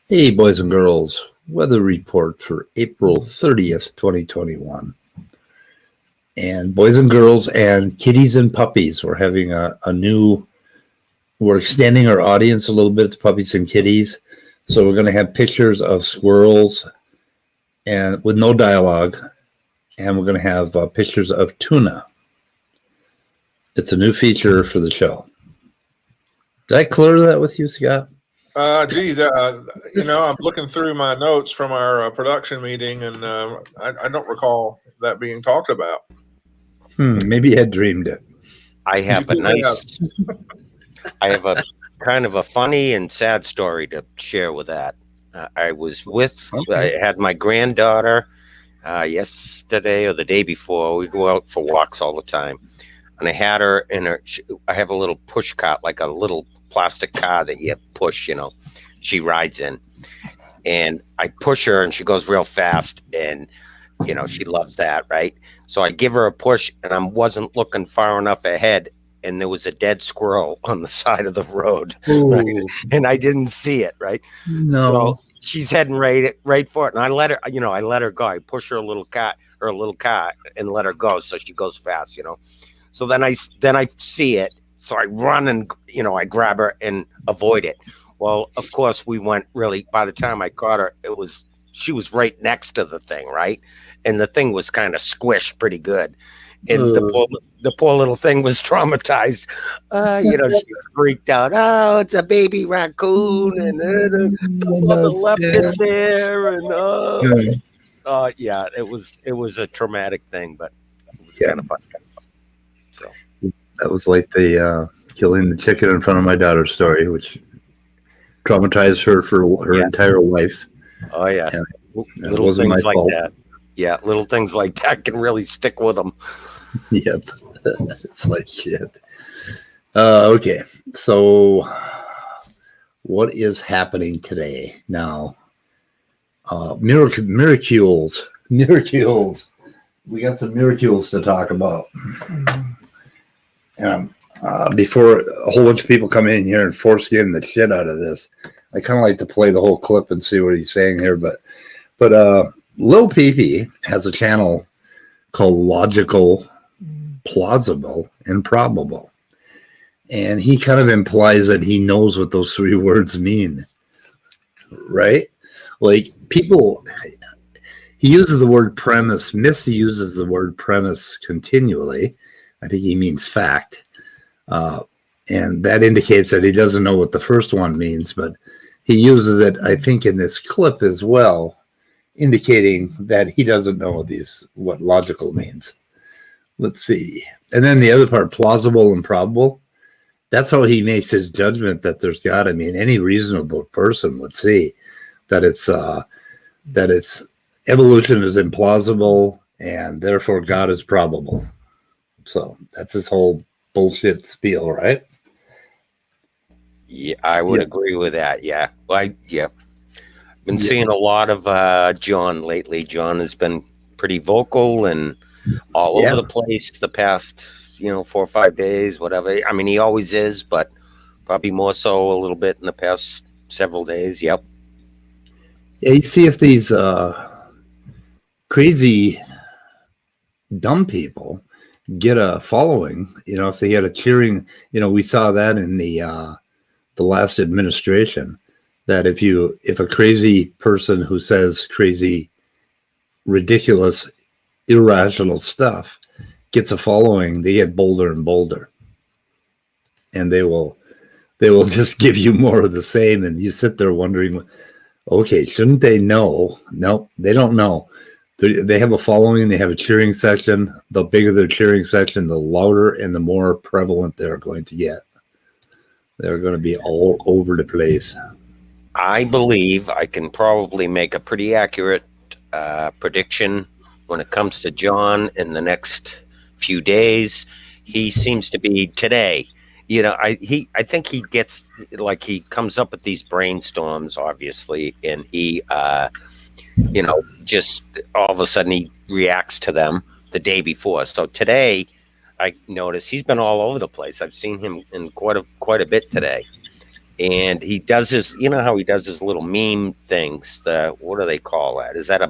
Hey, boys and girls, weather report for April 30th, 2021. And boys and girls and kitties and puppies, we're having we're extending our audience a little bit to puppies and kitties. So we're going to have pictures of squirrels and with no dialogue. And we're going to have pictures of tuna. It's a new feature for the show. Did I clear that with you, Scott? I'm looking through my notes from our production meeting, and I don't recall that being talked about. Maybe you had dreamed it. I have I have a kind of a funny and sad story to share with that. I had my granddaughter yesterday or the day before. We go out for walks all the time, and I had her I have a little push cart, like a little plastic car that you push, she rides in, and I push her and she goes real fast, and she loves that, right? So I give her a push, and I wasn't looking far enough ahead, and there was a dead squirrel on the side of the road, right? And I didn't see it, right? No. So she's heading right for it, and I let her go. I push her a little car and let her go, so she goes fast, So then I see it. So I run and, I grab her and avoid it. Well, of course, by the time I caught her, she was right next to the thing, right? And the thing was kind of squished pretty good. And the poor little thing was traumatized. She freaked out. Oh, it's a baby raccoon, and mother left it there. And it was a traumatic thing, but it was kind of fun. So. That was like the killing the chicken in front of my daughter story, which traumatized her for her entire life. Oh, yeah. Little things like that. Yeah, little things like that can really stick with them. Yep. It's like shit. Okay. So what is happening today now? Mirikules. We got some mirikules to talk about. Before a whole bunch of people come in here and foreskin the shit out of this, I kind of like to play the whole clip and see what he's saying here. But Lil Peepee has a channel called Logical, Plausible, and Probable. And he kind of implies that he knows what those three words mean, right? Like he uses the word premise. Missy uses the word premise continually. I think he means fact. And that indicates that he doesn't know what the first one means, but he uses it, I think, in this clip as well, indicating that he doesn't know what logical means. Let's see. And then the other part, plausible and probable, that's how he makes his judgment that there's God. I mean, any reasonable person would see that it's evolution is implausible and therefore God is probable. So that's his whole bullshit spiel, right? Yeah, I would agree with that. Yeah. Been seeing a lot of John lately. John has been pretty vocal and all over the place the past, 4 or 5 days, whatever. I mean, he always is, but probably more so a little bit in the past several days. Yep. Yeah, you see if these crazy dumb people get a following, if they get a cheering, we saw that in the last administration, that if a crazy person who says crazy, ridiculous, irrational stuff gets a following, they get bolder and bolder, and they will just give you more of the same, and you sit there wondering, Okay, shouldn't they know? No, they don't know. They have a following. They have a cheering section. The bigger their cheering section, the louder and the more prevalent they're going to get. They're going to be all over the place. I believe I can probably make a pretty accurate prediction when it comes to John in the next few days. He seems to be today. You know, I think he gets, like, he comes up with these brainstorms, obviously, and he, you know, just all of a sudden he reacts to them the day before. So today, I noticed he's been all over the place. I've seen him in quite a bit today, and he does his, you know how he does his little meme things. What do they call that? Is that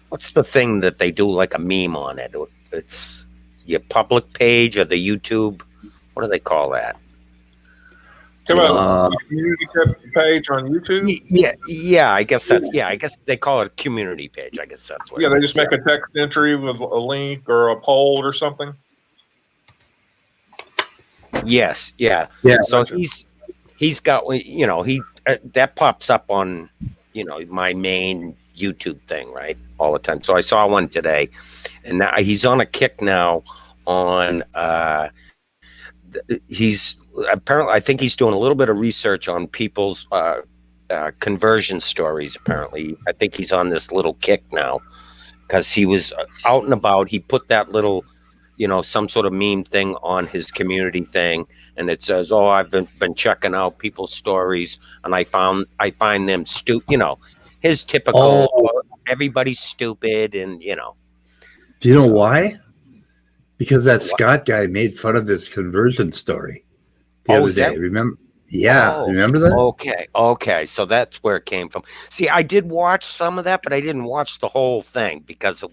what's the thing that they do like a meme on it? It's your public page or the YouTube. What do they call that? Come on, community page on YouTube. Yeah. I guess that's I guess they call it a community page. I guess that's what. Yeah, they just make a text entry with a link or a poll or something. Yes. Yeah. So he's got, you know, that pops up on, you know, my main YouTube thing, right, all the time. So I saw one today, and now he's on a kick now on. He's apparently, I think he's doing a little bit of research on people's conversion stories. Apparently, I think he's on this little kick now because he was out and about. He put that little, you know, some sort of meme thing on his community thing, and it says, "Oh, I've been checking out people's stories, and I find them stupid." You know, his typical, everybody's stupid, and you know. Do you know why? Because that Scott guy made fun of his conversion story the other day. Remember? Yeah, remember that? Okay. So that's where it came from. See, I did watch some of that, but I didn't watch the whole thing because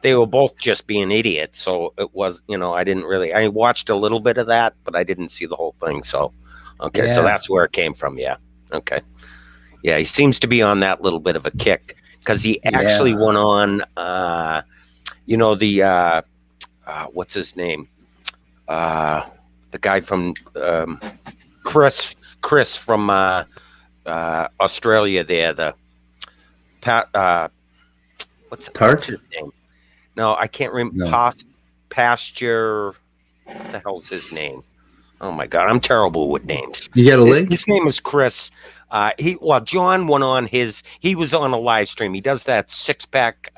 they were both just being idiots. So it was, you know, I watched a little bit of that, but I didn't see the whole thing. So, okay, so that's where it came from. Yeah. Okay. Yeah, he seems to be on that little bit of a kick because he actually went on, you know, the, what's his name? The guy from Chris from Australia there. What's his name? No, I can't remember. No. Pasture. What the hell's his name? Oh my God, I'm terrible with names. You got a link? His name is Chris. John went on he was on a live stream. He does that 6-pack,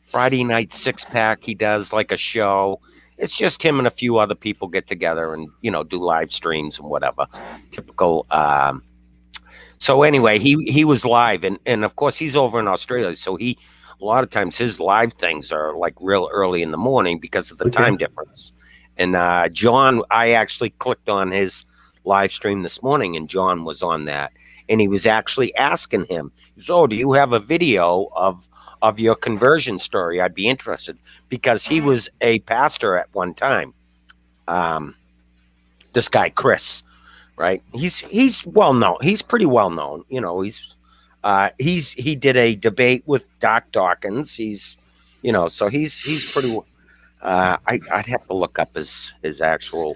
Friday night 6-pack. He does like a show. It's just him and a few other people get together and, you know, do live streams and whatever. Typical. So anyway, he was live, and of course he's over in Australia. So a lot of times his live things are like real early in the morning because of the time difference. And John, I actually clicked on his live stream this morning, and John was on that, and he was actually asking him, he said, "Oh, do you have a video of your conversion story? I'd be interested," because he was a pastor at one time. This guy Chris, right? He's well known. He's pretty well known. You know, he did a debate with Doc Dawkins. He's, you know, so he's pretty. I'd have to look up his actual.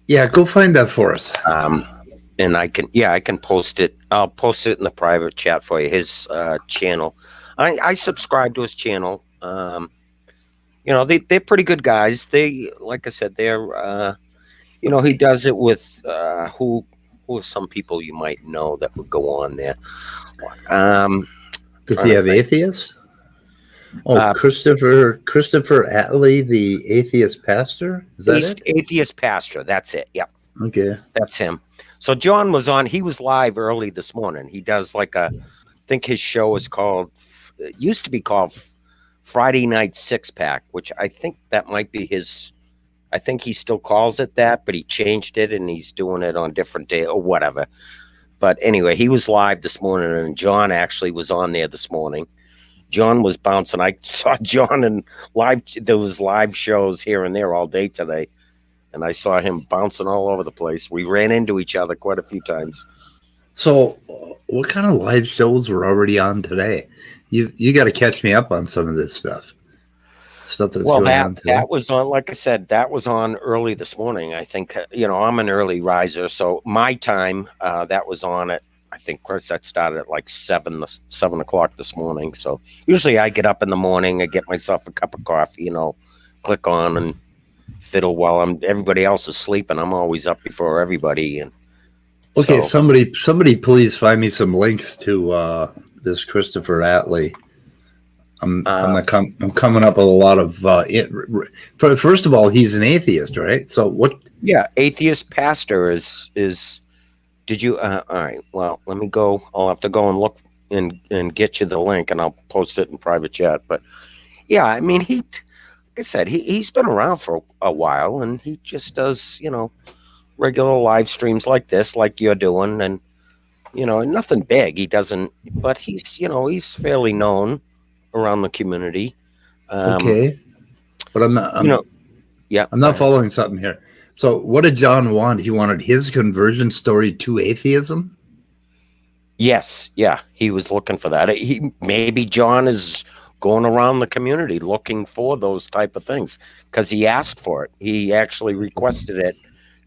Go find that for us. And I can post it. I'll post it in the private chat for you. His channel. I subscribe to his channel. You know, they're pretty good guys. They, like I said, they're, you know, he does it with who are some people you might know that would go on there. Does he have atheists? Oh, Christopher Attlee, the atheist pastor? Is that it? Atheist pastor. That's it. Yep. Okay. That's him. So John was on. He was live early this morning. He does like I think his show is called. It used to be called Friday Night 6-Pack, which I think that might be his. I think he still calls it that, but he changed it and he's doing it on different day or whatever. But anyway, he was live this morning, and John actually was on there this morning. John was bouncing. I saw John in live. There was live shows here and there all day today, and I saw him bouncing all over the place. We ran into each other quite a few times. So, what kind of live shows were already on today? You got to catch me up on some of this stuff. Stuff that's going on today. That was on. Like I said, that was on early this morning. I think, you know, I'm an early riser, so my time that was on at, I I think, of course, that started at like 7 o'clock this morning. So usually I get up in the morning, I get myself a cup of coffee, click on and fiddle while everybody else is sleeping. I'm always up before everybody. And Okay, so, somebody please find me some links to this Christopher Attlee. I'm coming up with a lot of first of all, he's an atheist, right? So what? yeah, atheist pastor is did you all right, well, let me go. I'll have to go and look and get you the link, and I'll post it in private chat. But yeah, I mean, like I said, he's been around for a while, and he just does, regular live streams like this, like you're doing, and nothing big. He doesn't, but he's fairly known around the community. Okay, but I'm not. Yeah, I'm not following something here. So what did John want? He wanted his conversion story to atheism. Yes, yeah, he was looking for that. Maybe John is going around the community looking for those type of things because he asked for it. He actually requested it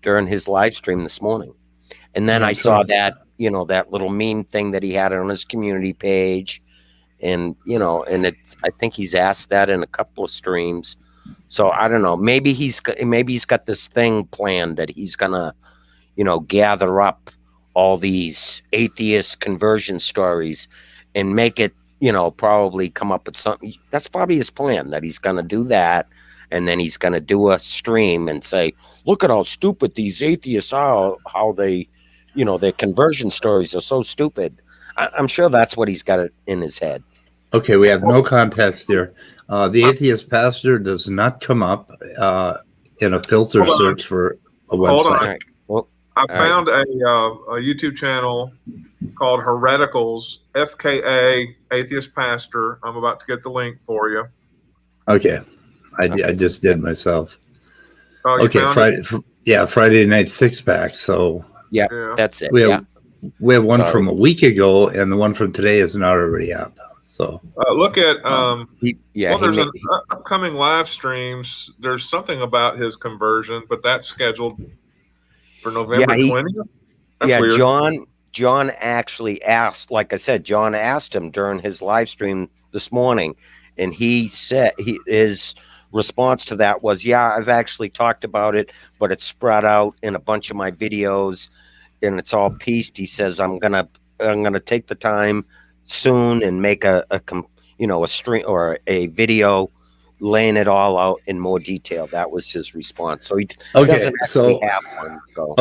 during his live stream this morning. And then I saw that, that little meme thing that he had on his community page. And, and I think he's asked that in a couple of streams. So I don't know. Maybe he's got this thing planned that he's gonna, gather up all these atheist conversion stories and make it, probably come up with something. That's probably his plan, that he's gonna do that, and then he's gonna do a stream and say, "Look at how stupid these atheists are. How they, their conversion stories are so stupid." I'm sure that's what he's got it in his head. Okay, we have no context here. The atheist pastor does not come up in a filter search for a website. Hold on. Right. Well, I found a YouTube channel called Hereticals, FKA Atheist Pastor. I'm about to get the link for you. Okay, I just did myself. Oh, you okay, found it? Friday night six pack. So yeah, that's it. We have one from a week ago, and the one from today is not already up. So look at there's an upcoming live streams. There's something about his conversion, but that's scheduled for November 20th. That's weird. John actually asked, like I said, John asked him during his live stream this morning, and he said his response to that was, "Yeah, I've actually talked about it, but it's spread out in a bunch of my videos, and it's all pieced." He says, "I'm gonna take the time soon and make a stream or a video laying it all out in more detail." That was his response. So he doesn't actually have one. So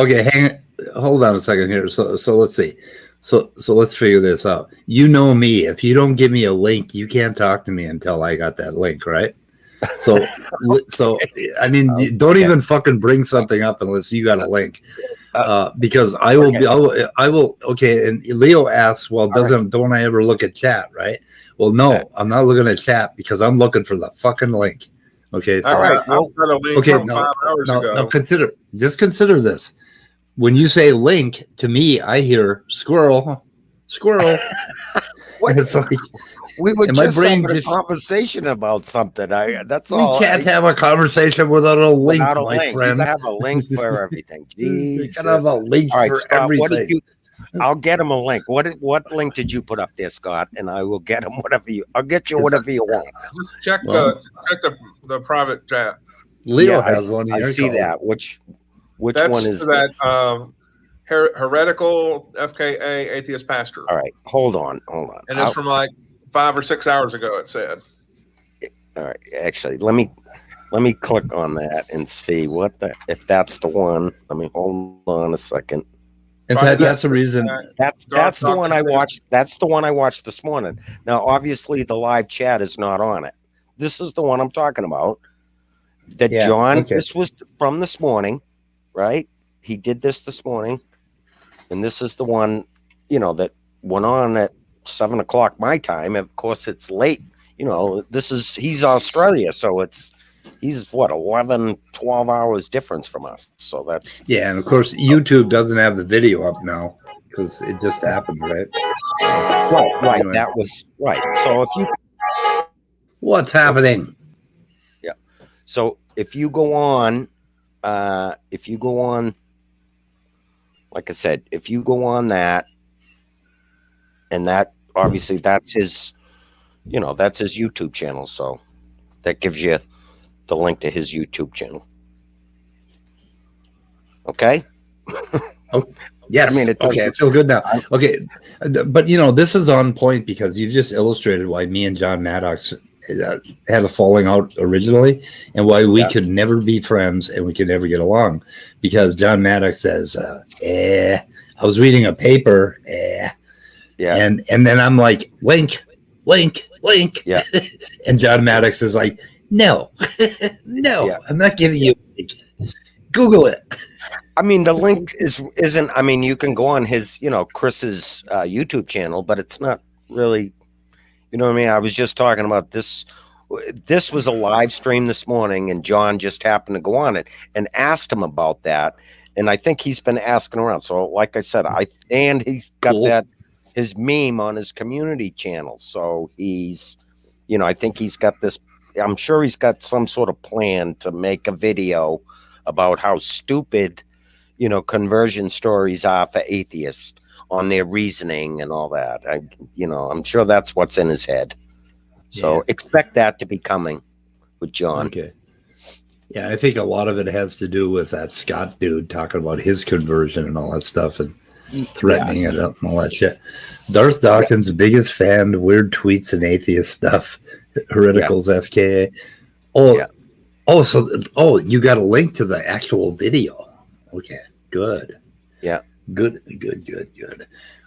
hold on a second here. So let's see. So let's figure this out. You know me. If you don't give me a link, you can't talk to me until I got that link, right? So I mean, don't even fucking bring something up unless you got a link. Because I will. Okay. And Leo asks, well, don't I ever look at chat? Right. Well, no, I'm not looking at chat because I'm looking for the fucking link. Okay. So I've got a link from 5 hours ago. Now consider this. When you say link, to me, I hear squirrel. It's like, we were just having a conversation about something. That's all. We can't have a conversation without a link, my friend. You have a link for everything. You can have a link for Scott, everything. I'll get him a link. What link did you put up there, Scott? And I will get him I'll get you whatever you want. Just check the private chat. Leo has one here. I see that. Which one is that? Heretical FKA Atheist Pastor. All right, hold on. And it's from like 5 or 6 hours ago. It said. All right, actually, let me click on that and see if that's the one. Let me hold on a second. In fact, that's the reason. That's the one I watched. That's the one I watched this morning. Now, obviously, the live chat is not on it. This is the one I'm talking about. This was from this morning, right? He did this morning, and this is the one, that went on at 7 o'clock my time. Of course, it's late. He's Australia, so he's 11, 12 hours difference from us. So that's and of course YouTube doesn't have the video up now because it just happened, right? Right. Anyway. That was right. So what's happening? Yeah. So if you go on, like I said, if you go on that, and that obviously that's his, that's his YouTube channel. So that gives you the link to his YouTube channel. Okay. Oh, yes. I mean, okay. I feel good now. Okay. But, this is on point because you just illustrated why me and John Maddox had a falling out originally and why we could never be friends and we could never get along, because John Maddox says, I was reading a paper. And then I'm like, link. Yeah. And John Maddox is like, no, I'm not giving you a link. Google it. I mean, the link isn't. I mean, you can go on his, Chris's YouTube channel, but it's not really. You know what I mean? I was just talking about this. This was a live stream this morning, and John just happened to go on it and asked him about that. And I think he's been asking around. So, like I said, and he's got his meme on his community channel. So he's, I think he's got this. I'm sure he's got some sort of plan to make a video about how stupid, conversion stories are for atheists on their reasoning and all that. I'm sure that's what's in his head. So expect that to be coming with John. Okay. Yeah, I think a lot of it has to do with that Scott dude talking about his conversion and all that stuff and threatening it up and all that shit. Darth Dawkins, biggest fan of weird tweets and atheist stuff. Hereticals, FKA. So you got a link to the actual video. Okay, good. Yeah. Good.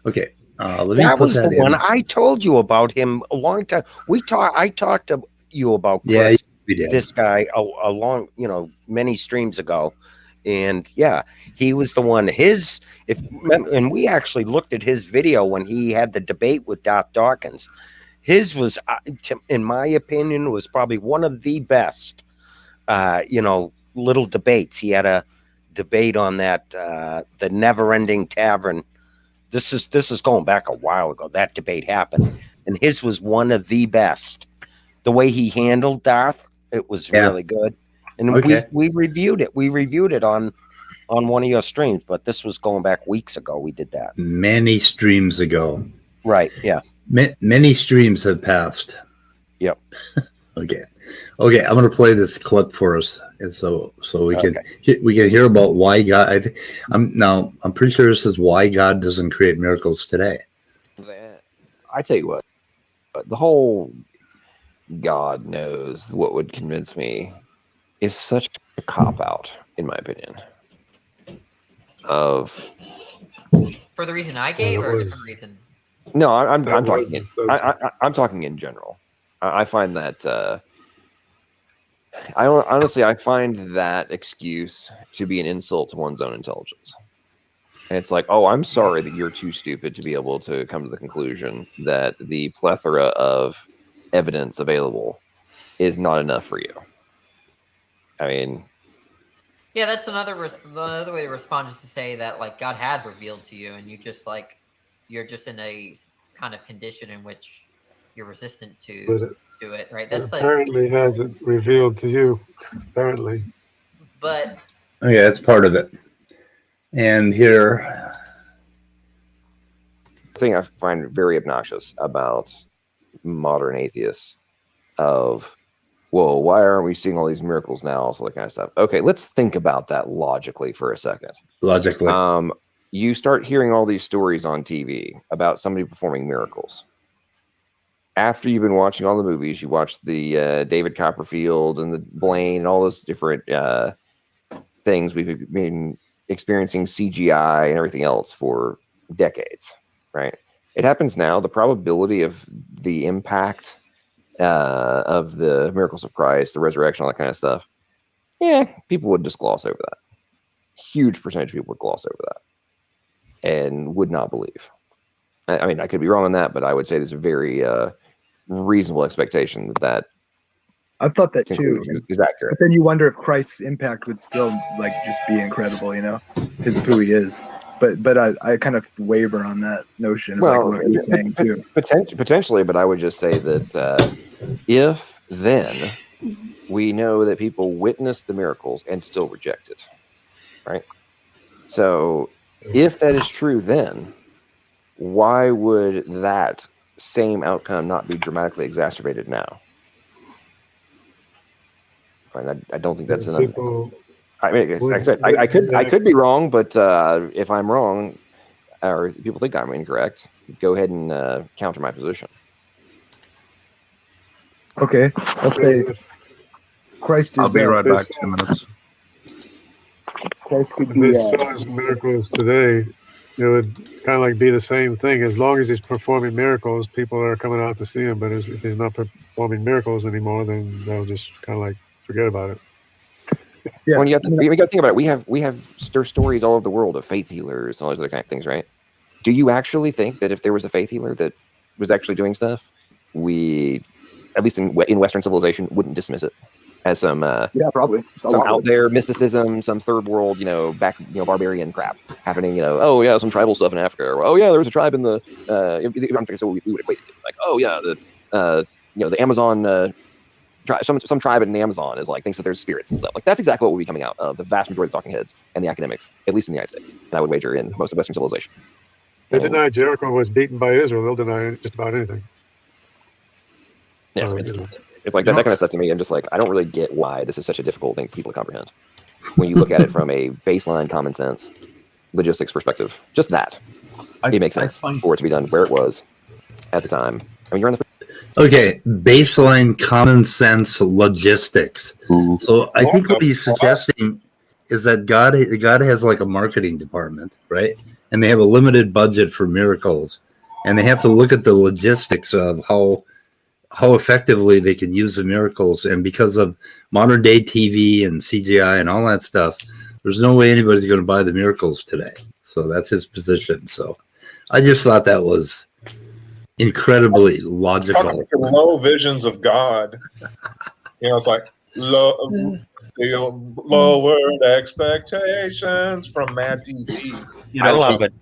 Okay. Let me that put was that the in. one I told you about him a long time. I talked to you about Chris, this guy a long, many streams ago. And he was the one. And we actually looked at his video when he had the debate with Darth Dawkins. His was, in my opinion, was probably one of the best, little debates. He had a debate on that, the Never-Ending Tavern. This is going back a while ago. That debate happened, and his was one of the best. The way he handled Darth, it was really good. And we reviewed it. We reviewed it on one of your streams, but this was going back weeks ago. We did that many streams ago. Right? Yeah. Many streams have passed. Yep. Okay. I'm going to play this clip for us, and so we can hear about why God. I'm pretty sure this is why God doesn't create miracles today. I tell you what, the whole God knows what would convince me is such a cop out, in my opinion. For the reason I gave, or a different reason? No, I'm talking. I'm talking in general. I find that. I find that excuse to be an insult to one's own intelligence. And it's like, oh, I'm sorry that you're too stupid to be able to come to the conclusion that the plethora of evidence available is not enough for you. I mean, yeah, that's another way to respond is to say that like God has revealed to you, and you're just in a kind of condition in which you're resistant to it, right? That's apparently hasn't revealed to you, apparently. But okay, that's part of it. And here, the thing I find very obnoxious about modern atheists of, well, why aren't we seeing all these miracles now? So that kind of stuff. Okay, let's think about that logically for a second. Logically. You start hearing all these stories on TV about somebody performing miracles. After you've been watching all the movies, you watch the David Copperfield and the Blaine and all those different things. We've been experiencing CGI and everything else for decades, right? It happens now. The probability of the impact of the miracles of Christ, the resurrection, all that kind of stuff, people would just gloss over that. Huge percentage of people would gloss over that and would not believe. I mean, I could be wrong on that, but I would say there's a very reasonable expectation that I thought that too. Is accurate. But then you wonder if Christ's impact would still like just be incredible, you know, because of who he is. But I kind of waver on that notion. Well, like what you're saying too. Potentially, but I would just say that if then we know that people witness the miracles and still reject it, right? So if that is true, then why would that same outcome not be dramatically exacerbated now? I don't think that's enough. I mean, like I said, I could be wrong, but if I'm wrong, or if people think I'm incorrect, go ahead and counter my position. Okay, I'll say Christ is. I'll be right back. 2 minutes. Christ could If be. he saw his miracles today, it would kind of like be the same thing. As long as he's performing miracles, people are coming out to see him. But if he's not performing miracles anymore, then they'll just kind of like forget about it. Yeah, when you got to think about it, we have stories all over the world of faith healers and all those other kind of things, right? Do you actually think that if there was a faith healer that was actually doing stuff, we, at least in Western civilization, wouldn't dismiss it as some probably some out there mysticism, some third world, barbarian crap happening? Oh yeah, some tribal stuff in Africa. Or, oh yeah, there was a tribe in the so we would equate it to like, oh yeah, the Amazon. Some tribe in the Amazon is like thinks that there's spirits and stuff. Like that's exactly what will be coming out of the vast majority of the talking heads and the academics, at least in the United States, and I would wager in most of Western civilization. They deny Jericho was beaten by Israel. They'll deny just about anything. Yes, it's like that kind of stuff to me. I'm just like, I don't really get why this is such a difficult thing for people to comprehend. When you look at it from a baseline common sense, logistics perspective, just that, it makes sense for it to be done where it was at the time. I mean, you're in the Okay, baseline common sense logistics. So I think what he's suggesting is that God has like a marketing department, right? And they have a limited budget for miracles, and they have to look at the logistics of how effectively they can use the miracles. And because of modern day TV and CGI and all that stuff, there's no way anybody's going to buy the miracles today. So that's his position. So I just thought that was incredibly logical. Low visions of God. It's like lowered expectations from Matt TV. I love it.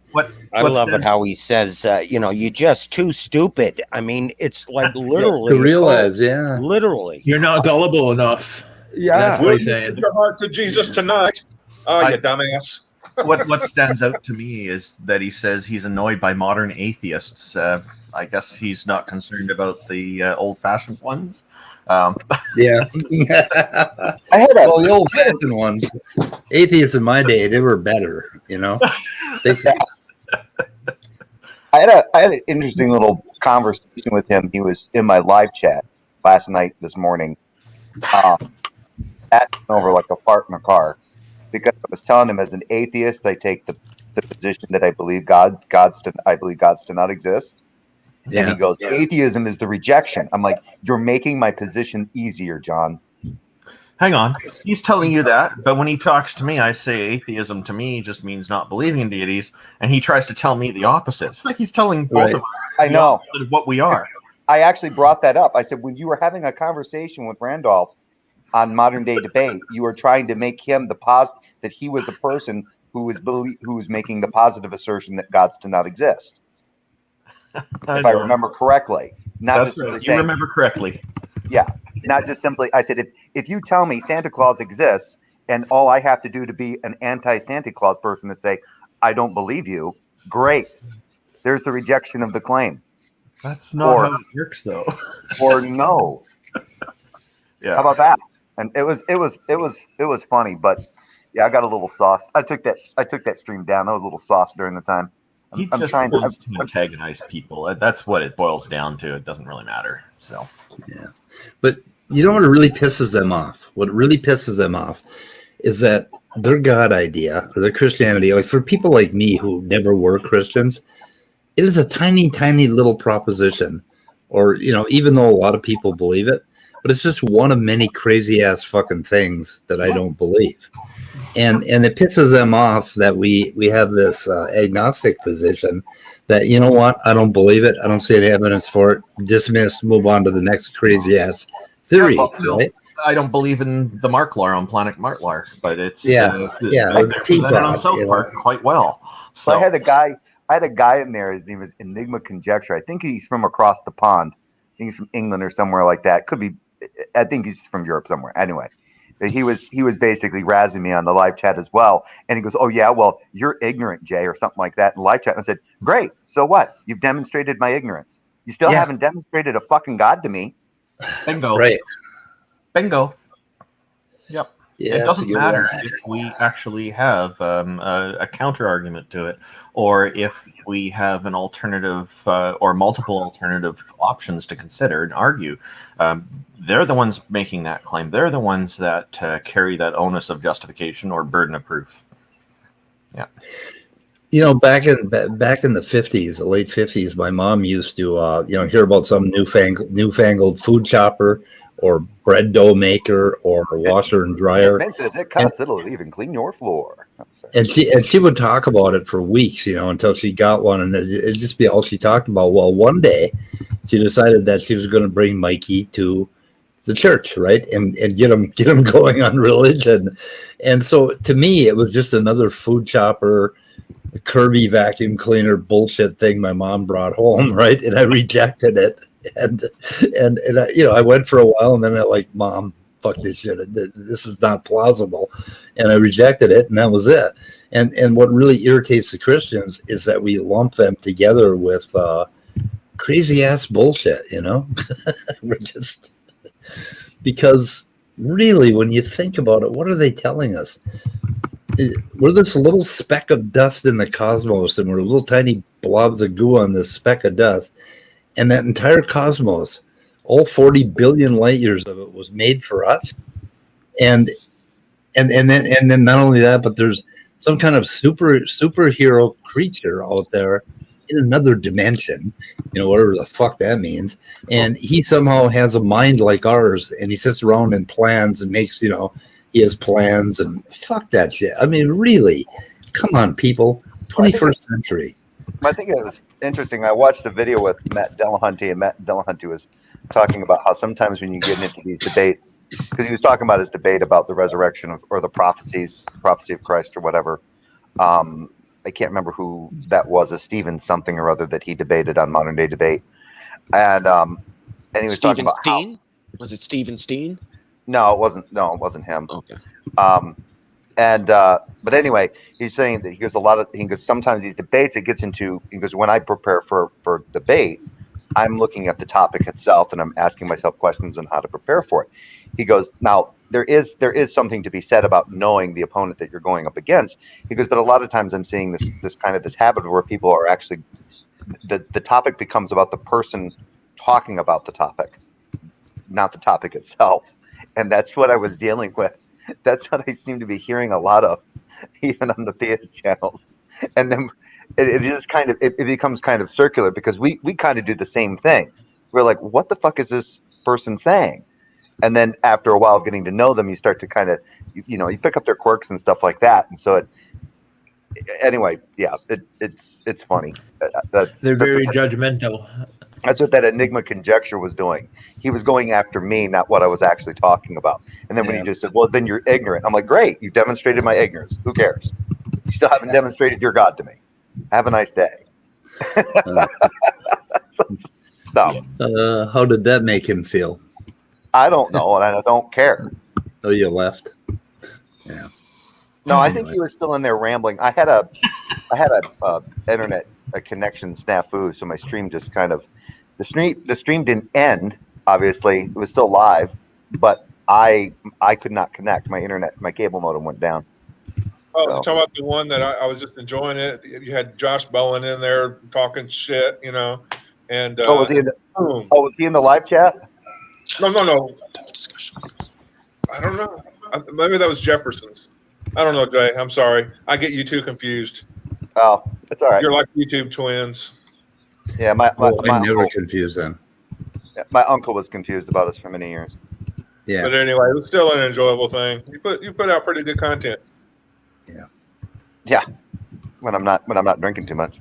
I love it how he says, you're just too stupid. I mean, it's like literally to realize, literally, you're not gullible enough. Yeah, that's what he's saying. Give your heart to Jesus tonight. Oh, you dumbass. What stands out to me is that he says he's annoyed by modern atheists. I guess he's not concerned about the old-fashioned ones. Yeah. I had the old-fashioned ones. Atheists in my day, they were better. They said. I had an interesting little conversation with him. He was in my live chat this morning. Over like a fart in a car, because I was telling him as an atheist, I take the position that I believe God's do not exist. Yeah. And he goes, atheism is the rejection. I'm like, you're making my position easier, John. Hang on. He's telling you that, but when he talks to me, I say atheism to me just means not believing in deities, and he tries to tell me the opposite. It's like he's telling both of us I know what we are. I actually brought that up. I said, when you were having a conversation with Randolph on Modern Day Debate, you were trying to make him that he was the person who was making the positive assertion that gods do not exist. If I remember correctly. That's right. You remember correctly. Yeah. Not just simply, I said, if you tell me Santa Claus exists and all I have to do to be an anti-Santa Claus person is say, I don't believe you, great. There's the rejection of the claim. That's not how it works, though. Or no. Yeah. How about that? And it was funny, but yeah, I got a little sauce. I took that stream down. I was a little sauce during the time. I'm just trying to antagonize people. That's what it boils down to. It doesn't really matter. So yeah, but you know what really pisses them off? What really pisses them off is that their God idea or their Christianity, like for people like me who never were Christians, it is a tiny, tiny little proposition. Or even though a lot of people believe it, but it's just one of many crazy ass fucking things that I don't believe. And it pisses them off that we have this agnostic position that, you know what, I don't believe it. I don't see any evidence for it. Dismiss, move on to the next crazy ass theory. Right? I don't believe in the Marklar on Planet Marklar, but it's they're presented on South Park quite well. So I had a guy in there. His name was Enigma Conjecture. I think he's from across the pond. I think he's from England or somewhere like that. Could be. I think he's from Europe somewhere. Anyway. He was basically razzing me on the live chat as well. And he goes, "Oh yeah, well, you're ignorant, Jay," or something like that in live chat. And I said, "Great, so what? You've demonstrated my ignorance. You still haven't demonstrated a fucking God to me." Bingo. Right. Bingo. Yep. Yeah, it doesn't matter if we actually have a counter argument to it, or if we have an alternative or multiple alternative options to consider and argue. They're the ones making that claim. They're the ones that carry that onus of justification or burden of proof. Yeah. You know, back in the 50s, the late 50s, my mom used to, hear about some newfangled food chopper or bread dough maker or washer and dryer. It says it costs, it'll even clean your floor. And she would talk about it for weeks, until she got one, and it'd just be all she talked about. Well, one day she decided that she was going to bring Mikey to the church, right, and get him going on religion. And so to me, it was just another food chopper, Kirby vacuum cleaner bullshit thing my mom brought home, right? And I rejected it. And I went for a while, and then I like, Mom, fuck this shit. This is not plausible. And I rejected it, and that was it. And what really irritates the Christians is that we lump them together with crazy ass bullshit, We're just, because really, when you think about it, what are they telling us? We're this little speck of dust in the cosmos, and we're little tiny blobs of goo on this speck of dust. And that entire cosmos, all 40 billion light years of it, was made for us. And then not only that, but there's some kind of superhero creature out there in another dimension, whatever the fuck that means. And he somehow has a mind like ours, and he sits around and plans and makes, he has plans, and fuck that shit. I mean, really, come on, people, 21st century. I think it was interesting. I watched a video with Matt Delahunty, and Matt Delahunty was talking about how sometimes when you get into these debates, because he was talking about his debate about the resurrection or the prophecy of Christ or whatever. I can't remember who that was, a Stephen something or other that he debated on Modern Day Debate. And he was talking about Steen? Was it Stephen Steen? No, it wasn't him. Okay. But anyway, he's saying that he goes sometimes these debates, it gets into, he goes, when I prepare for debate, I'm looking at the topic itself and I'm asking myself questions on how to prepare for it. He goes, now there is something to be said about knowing the opponent that you're going up against. He goes, but a lot of times I'm seeing this habit where people are actually, the topic becomes about the person talking about the topic, not the topic itself. And that's what I was dealing with. That's what I seem to be hearing a lot of, even on the theist channels. And then it becomes kind of circular, because we kind of do the same thing. We're like, what the fuck is this person saying? And then after a while of getting to know them, you start to kind of, you pick up their quirks and stuff like that. And so it's funny. They're very judgmental. That's what that Enigma conjecture was doing. He was going after me, not what I was actually talking about. And then when he just said, well, then you're ignorant. I'm like, great, you demonstrated my ignorance. Who cares? You still haven't demonstrated your God to me. Have a nice day. How did that make him feel? I don't know, and I don't care. Oh, you left? Yeah. No, I think he was still in there rambling. I had a internet connection snafu, so my stream just kind of the stream didn't end. Obviously, it was still live, but I could not connect. My cable modem went down. Oh, so. Talking about the one that I was just enjoying it. You had Josh Bowen in there talking shit, and was he in the? Was he in the live chat? No. I don't know. Maybe that was Jefferson's. I don't know, Jay. I'm sorry. I get you two confused. Oh, that's all right. You're like YouTube twins. Yeah, I never confuse them. Yeah, my uncle was confused about us for many years. Yeah. But anyway, it was still an enjoyable thing. You put out pretty good content. Yeah. Yeah. When I'm not drinking too much.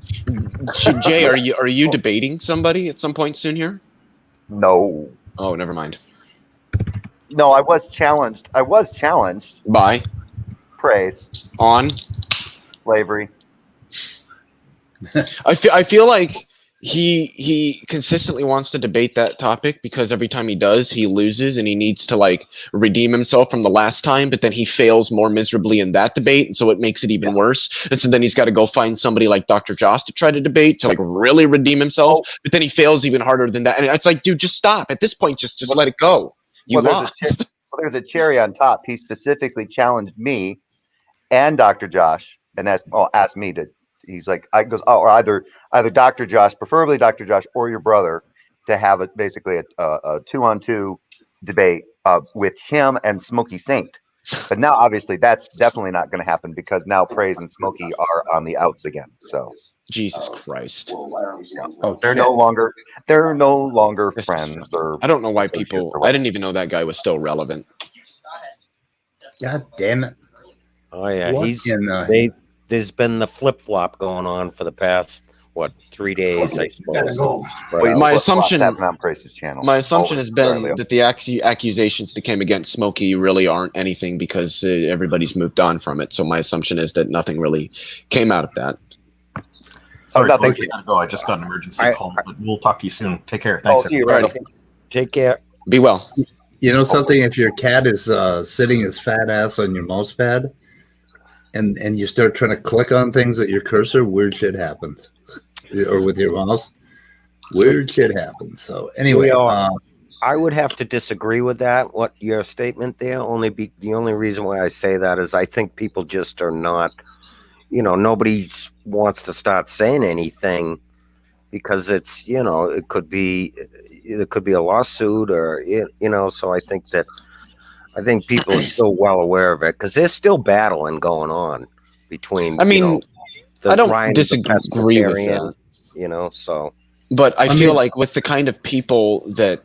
Jay, are you debating somebody at some point soon here? No. Oh, never mind. No, I was challenged. By? Praise. On? Slavery. I feel like he consistently wants to debate that topic because every time he does, he loses and he needs to like redeem himself from the last time, but then he fails more miserably in that debate, and so it makes it even worse. And so then he's got to go find somebody like Dr. Joss to try to debate to like really redeem himself, but then he fails even harder than that. And it's like, dude, just stop. At this point, just let it go. You lost. There's a cherry on top. He specifically challenged me and Dr. Josh and asked me to. He's like, or either Dr. Josh, preferably Dr. Josh or your brother, to have basically a 2-on-2 debate with him and Smokey Saint. But now, obviously, that's definitely not going to happen because now Praise and Smokey are on the outs again. So Jesus Christ, they're no longer friends. Or I don't know why people. I didn't even know that guy was still relevant. God damn it! Oh yeah, there's been the flip-flop going on for the past 3 days, I suppose. My assumption on Price's channel. My assumption has been that the accusations that came against Smokey really aren't anything because everybody's moved on from it. So my assumption is that nothing really came out of that. Sorry, Floyd, I gotta go. I just got an emergency call, but we'll talk to you soon. Take care. Thanks. See you right. Okay. Take care. Be well. You know something? If your cat is sitting his fat ass on your mouse pad, and you start trying to click on things with your cursor, weird shit happens. Or with your mouse, weird shit happens. So anyway, I would have to disagree with that. What your statement there? The only reason why I say that is I think people just are not. Nobody wants to start saying anything because it's it could be a lawsuit or So I think people are still well aware of it because there's still battling going on between. I mean, I don't disagree with that. So. But I feel like with the kind of people that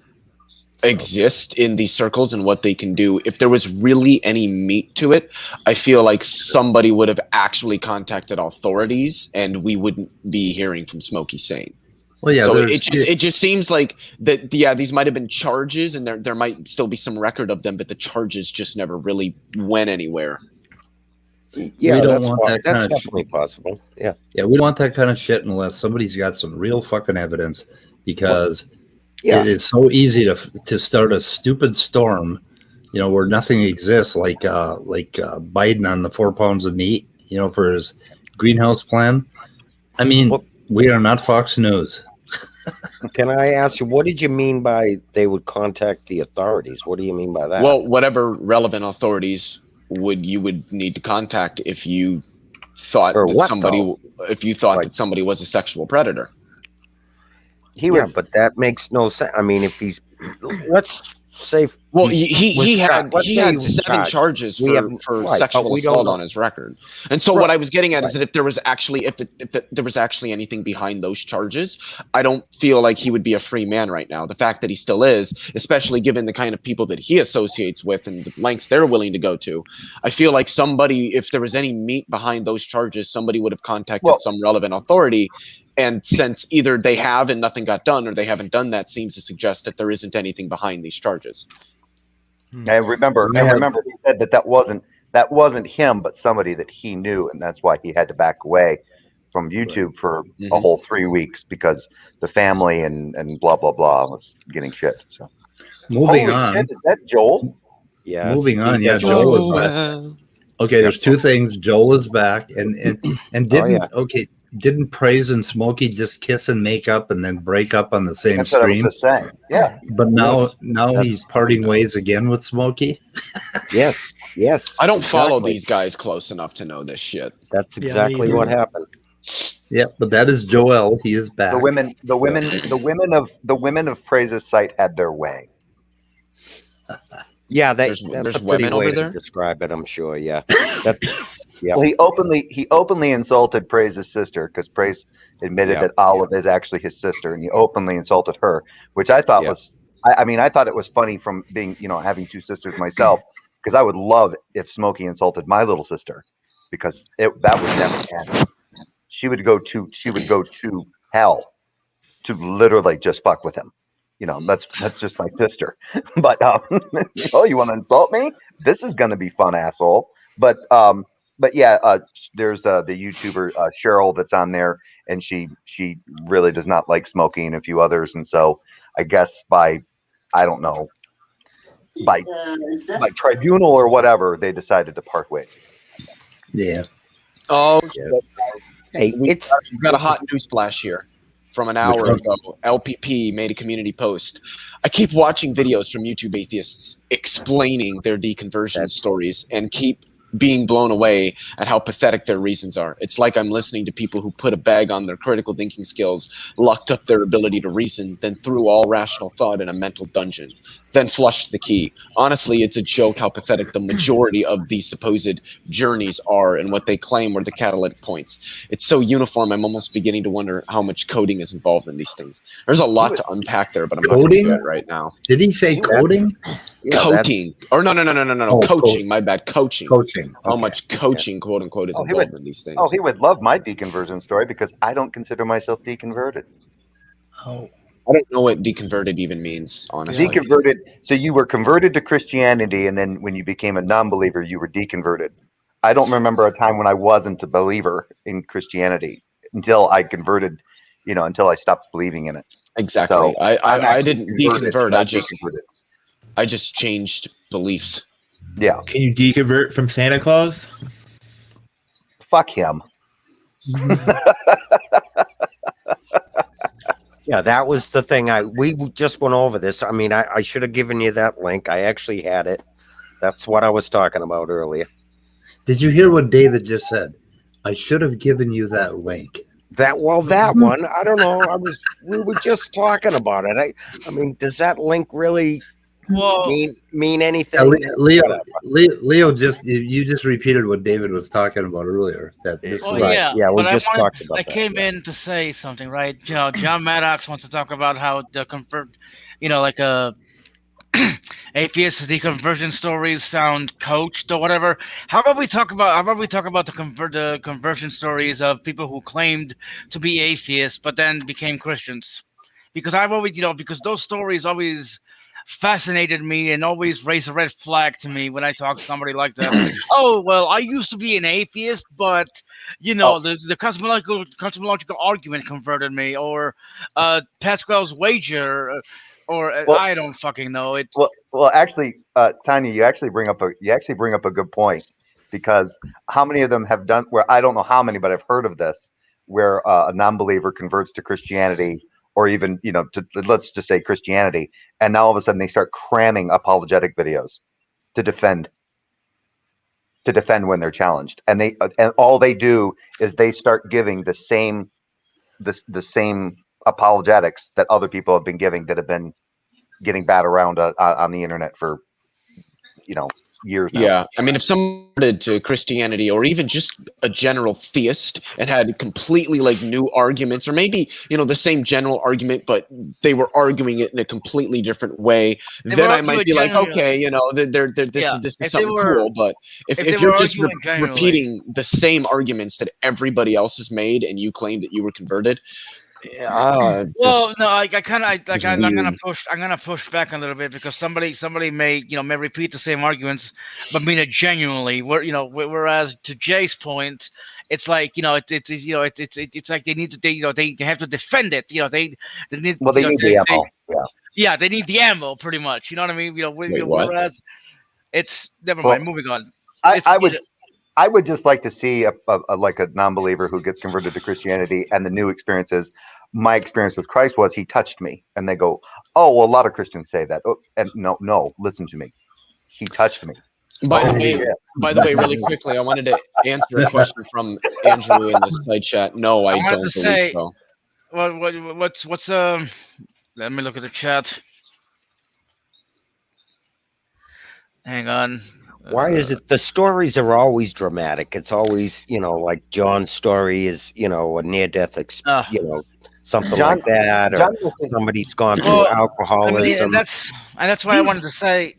exist in these circles and what they can do, if there was really any meat to it, I feel like somebody would have actually contacted authorities and we wouldn't be hearing from Smokey Saint. Well, yeah. So it just seems like that. Yeah, these might have been charges, and there might still be some record of them, but the charges just never really went anywhere. Yeah, that's definitely possible. Yeah, we don't want that kind of shit unless somebody's got some real fucking evidence, because it is so easy to start a stupid storm, where nothing exists, like Biden on the 4 pounds of meat, for his greenhouse plan. I mean, we are not Fox News. Can I ask you, what did you mean by they would contact the authorities? What do you mean by that? Well, whatever relevant authorities you would need to contact if you thought that somebody was a sexual predator. But that makes no sense. I mean, if let's say, he had 7 charges for sexual assault on his record. And so what I was getting at is that if there was actually there was actually anything behind those charges, I don't feel like he would be a free man right now. The fact that he still is, especially given the kind of people that he associates with and the lengths they're willing to go to, I feel like if there was any meat behind those charges, somebody would have contacted some relevant authority. And since either they have and nothing got done, or they haven't done that, seems to suggest that there isn't anything behind these charges. I remember he said that wasn't him, but somebody that he knew, and that's why he had to back away from YouTube for a whole 3 weeks because the family and blah blah blah was getting shit. So moving on. Shit, is that Joel? Yeah. Moving on. Yeah, Joel is back. Okay, there's 2 things. Joel is back, and didn't Praise and Smokey just kiss and make up and then break up on the same That's stream? What I was just saying. Yeah. But now he's parting ways again with Smokey. Yes. I don't follow these guys close enough to know this shit. That's exactly what happened. Yeah, but that is Joel. He is back. The women of Praise's site had their way. Yeah, there's a women over there. To describe it, I'm sure. Yeah. Well, he openly insulted Praise's sister because Praise admitted that Olive is actually his sister, and he openly insulted her, which I thought was. I thought it was funny from being, having 2 sisters myself, because I would love if Smokey insulted my little sister, because that would never end. She would go to hell to literally just fuck with him. That's just my sister. But you want to insult me? This is going to be fun, asshole. But but yeah, there's the YouTuber Cheryl that's on there, and she really does not like smoking, and a few others, and so I guess by tribunal or whatever, they decided to part ways. Yeah. Oh, Yeah. Hey, we've got a hot news flash here from an hour ago. LPP made a community post. I keep watching videos from YouTube atheists explaining their deconversion stories and keep being blown away at how pathetic their reasons are. It's like I'm listening to people who put a bag on their critical thinking skills, locked up their ability to reason, then threw all rational thought in a mental dungeon, then flushed the key. Honestly, it's a joke how pathetic the majority of these supposed journeys are and what they claim were the catalytic points. It's so uniform, I'm almost beginning to wonder how much coding is involved in these things. There's a lot to unpack there, but I'm not going to do it right now. Did he say coding? Coating. Or no. Oh, coaching, my bad. Coaching. Coaching. How much coaching, quote unquote, is involved in these things. Oh, he would love my deconversion story because I don't consider myself deconverted. Oh. I don't know what deconverted even means, honestly. Deconverted. So you were converted to Christianity, and then when you became a non-believer, you were deconverted. I don't remember a time when I wasn't a believer in Christianity until I converted, until I stopped believing in it. Exactly. So I didn't deconvert. I just changed beliefs. Yeah. Can you deconvert from Santa Claus? Fuck him. Yeah, that was the thing. We just went over this. I mean, I should have given you that link. I actually had it. That's what I was talking about earlier. Did you hear what David just said? I should have given you that link. That one, I don't know. We were just talking about it. I mean, does that link really mean anything? Leo you just repeated what David was talking about earlier. That this is right. Yeah, we just talked about that. I came in to say something, right? John Maddox wants to talk about how the like a atheist deconversion stories sound coached or whatever. How about we talk about the conversion stories of people who claimed to be atheists but then became Christians? Because I've always, because those stories always fascinated me and always raised a red flag to me when I talk to somebody like that. Oh, well, I used to be an atheist, but the cosmological argument converted me, or Pascal's wager, or I don't fucking know it. Well, actually, Tanya, you actually bring up a good point, because how many of them have done where I don't know how many, but I've heard of this, where a non-believer converts to Christianity, or even let's just say Christianity, and now all of a sudden they start cramming apologetic videos to defend when they're challenged, and all they do is they start giving the same apologetics that other people have been giving, that have been getting bad around on the internet for years now. Yeah, I mean, if someone converted to Christianity, or even just a general theist, and had completely new arguments, or maybe the same general argument, but they were arguing it in a completely different way, then I might be like, okay, this is something cool. But if you're just repeating the same arguments that everybody else has made, and you claim that you were converted, I'm gonna push back a little bit, because somebody may repeat the same arguments but mean it genuinely. Whereas to Jay's point, it's like it's like they need to they have to defend it. They need the ammo. Yeah, they need the ammo, pretty much. You know what I mean? Whereas it's never mind. Moving on. I would just like to see a non-believer who gets converted to Christianity, and the new experience is, my experience with Christ was he touched me, and they go, oh, well, a lot of Christians say that. Oh, and no, listen to me. He touched me. By the way, really quickly, I wanted to answer a question from Andrew in the side chat. No, I don't believe so. What's let me look at the chat. Hang on. Why is it the stories are always dramatic? It's always, like John's story is, a near-death something like that, or somebody's gone through alcoholism. And that's why I wanted to say.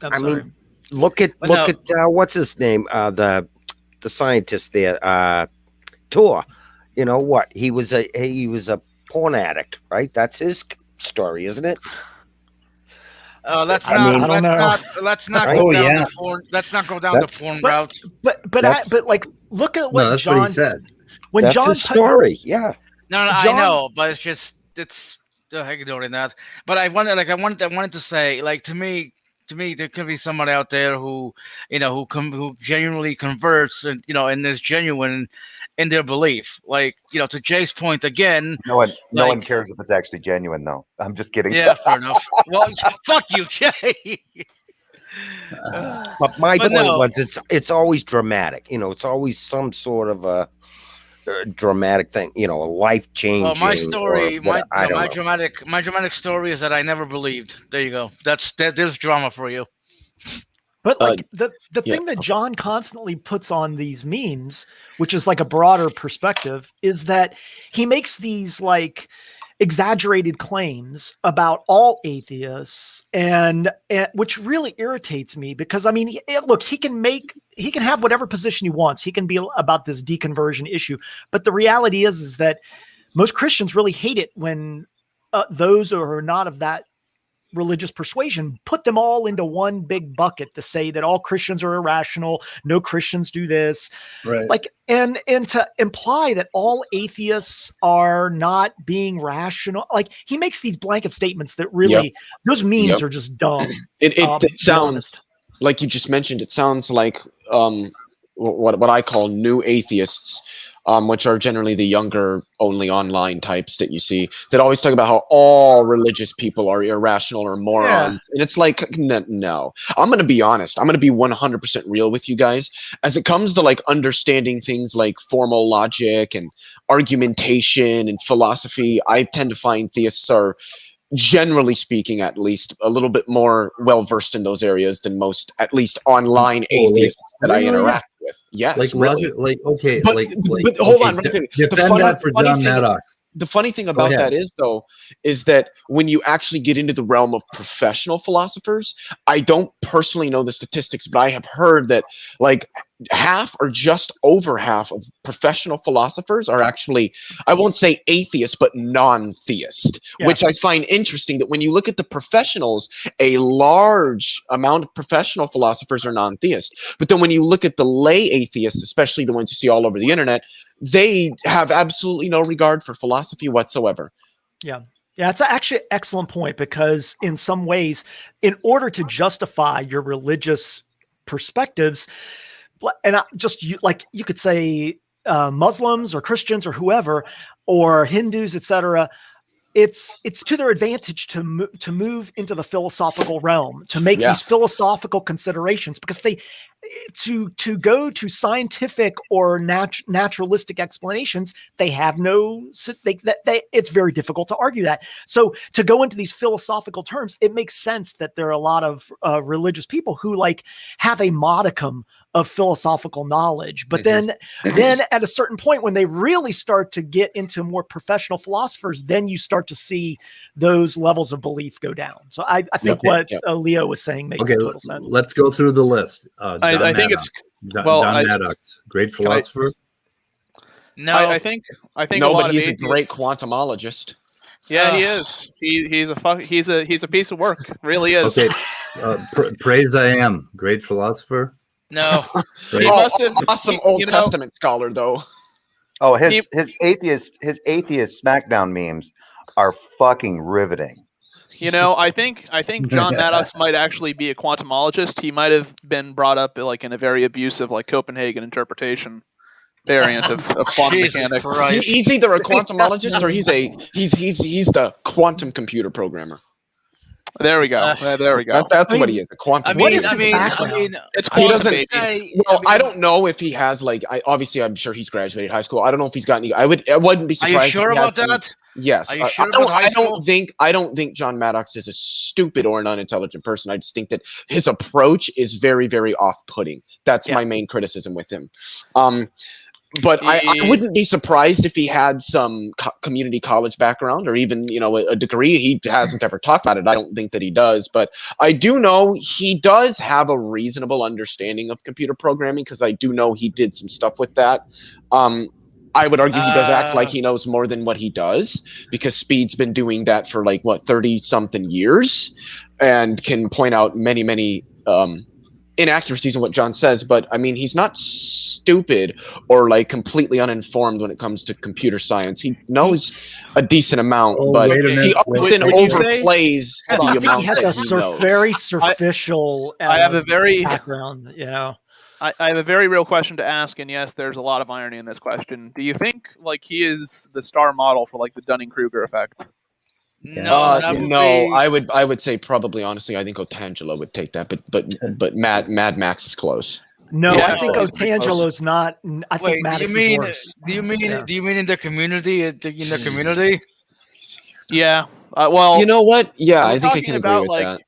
I mean, look at what's his name, the scientist there, Tor. What he was a porn addict, right? That's his story, isn't it? Let's I not. mean, I don't know. Let's not Oh, go down yeah. the porn. Let's not go down the porn route. But like, look at what No, that's John what he said. When That's John his story. Yeah. No, I John- know, but it's ignoring that. But I wanted to say, like, to me, there could be someone out there who, who genuinely converts, and and is genuine in their belief. Like, to Jay's point again. No one cares if it's actually genuine, though. I'm just kidding. Yeah, fair enough. Well, fuck you, Jay. But my point was, it's always dramatic. It's always some sort of a dramatic thing. A life changing. Well, my story, my know. dramatic story is that I never believed. There you go. There's drama for you. But like the thing that John constantly puts on these memes, which is like a broader perspective, is that he makes these like exaggerated claims about all atheists, and which really irritates me, because I mean, look, he can have whatever position he wants. He can be about this deconversion issue, but the reality is that most Christians really hate it when those who are not of that religious persuasion put them all into one big bucket to say that all Christians are irrational, no Christians do this, right? Like, and to imply that all atheists are not being rational. Like, he makes these blanket statements that really, those memes are just dumb. It sounds like, you just mentioned, it sounds like what I call new atheists, which are generally the younger only online types that you see, that always talk about how all religious people are irrational or morons. And it's like, no, I'm going to be honest. I'm going to be 100% real with you guys. As it comes to like understanding things like formal logic and argumentation and philosophy, I tend to find theists are, generally speaking, at least, a little bit more well-versed in those areas than most, at least online atheists that I interact with. Yes, like really. But hold on. Defend that for John Maddox. The funny thing about that is that when you actually get into the realm of professional philosophers, I don't personally know the statistics, but I have heard that like half or just over half of professional philosophers are actually, I won't say atheist, but non-theist, which I find interesting, that when you look at the professionals, a large amount of professional philosophers are non-theist. But then when you look at the lay atheists, especially the ones you see all over the internet, they have absolutely no regard for philosophy whatsoever. Yeah, it's actually an excellent point, because in some ways, in order to justify your religious perspectives, and you could say Muslims or Christians or whoever, or Hindus, etc., it's to their advantage to move into the philosophical realm, to make these philosophical considerations, because to go to scientific or naturalistic explanations, they have it's very difficult to argue that. So to go into these philosophical terms, it makes sense that there are a lot of religious people who like have a modicum of philosophical knowledge, but then at a certain point, when they really start to get into more professional philosophers, then you start to see those levels of belief go down. So I think what Leo was saying makes total sense. Let's go through the list. I think it's John Maddox, great philosopher. I think no, but he's a great quantumologist. Yeah, he is. He's a piece of work. Really is. Okay, praise I am, great philosopher. No, he must have awesome Old Testament scholar though. Oh, his atheist SmackDown memes are fucking riveting. I think John Maddox might actually be a quantumologist. He might have been brought up like in a very abusive, like Copenhagen interpretation variant of quantum mechanics. He's either a quantumologist or he's the quantum computer programmer. There we go. There we go. That's what he is. A quantum. What is his background? It's quantum baby. I don't know if he has obviously I'm sure he's graduated high school. I don't know if he's got any. I wouldn't be surprised. Are you sure about that? Yes. Are you sure about high school? I don't think John Maddox is a stupid or an unintelligent person. I just think that his approach is very, very off-putting. That's my main criticism with him. But I wouldn't be surprised if he had some community college background or even, a degree. He hasn't ever talked about it. I don't think that he does. But I do know he does have a reasonable understanding of computer programming, because I do know he did some stuff with that. I would argue he does act like he knows more than what he does, because Speed's been doing that for 30-something years. and can point out many inaccuracies in what John says, but I mean, he's not stupid or like completely uninformed when it comes to computer science. He knows a decent amount, but he often overplays the amount he has that a he knows. very superficial I have a very background, you know. I have a very real question to ask, and yes, there's a lot of irony in this question. Do you think like he is the star model for like the Dunning-Kruger effect? No, I would say probably honestly, I think Otangelo would take that, but Mad Max is close. No, Yeah, I think Otangelo's not. I think Maddox is worse. Do you mean in the community? In the community? Yeah. Well, you know what? Yeah, I think I talking can agree about with like that.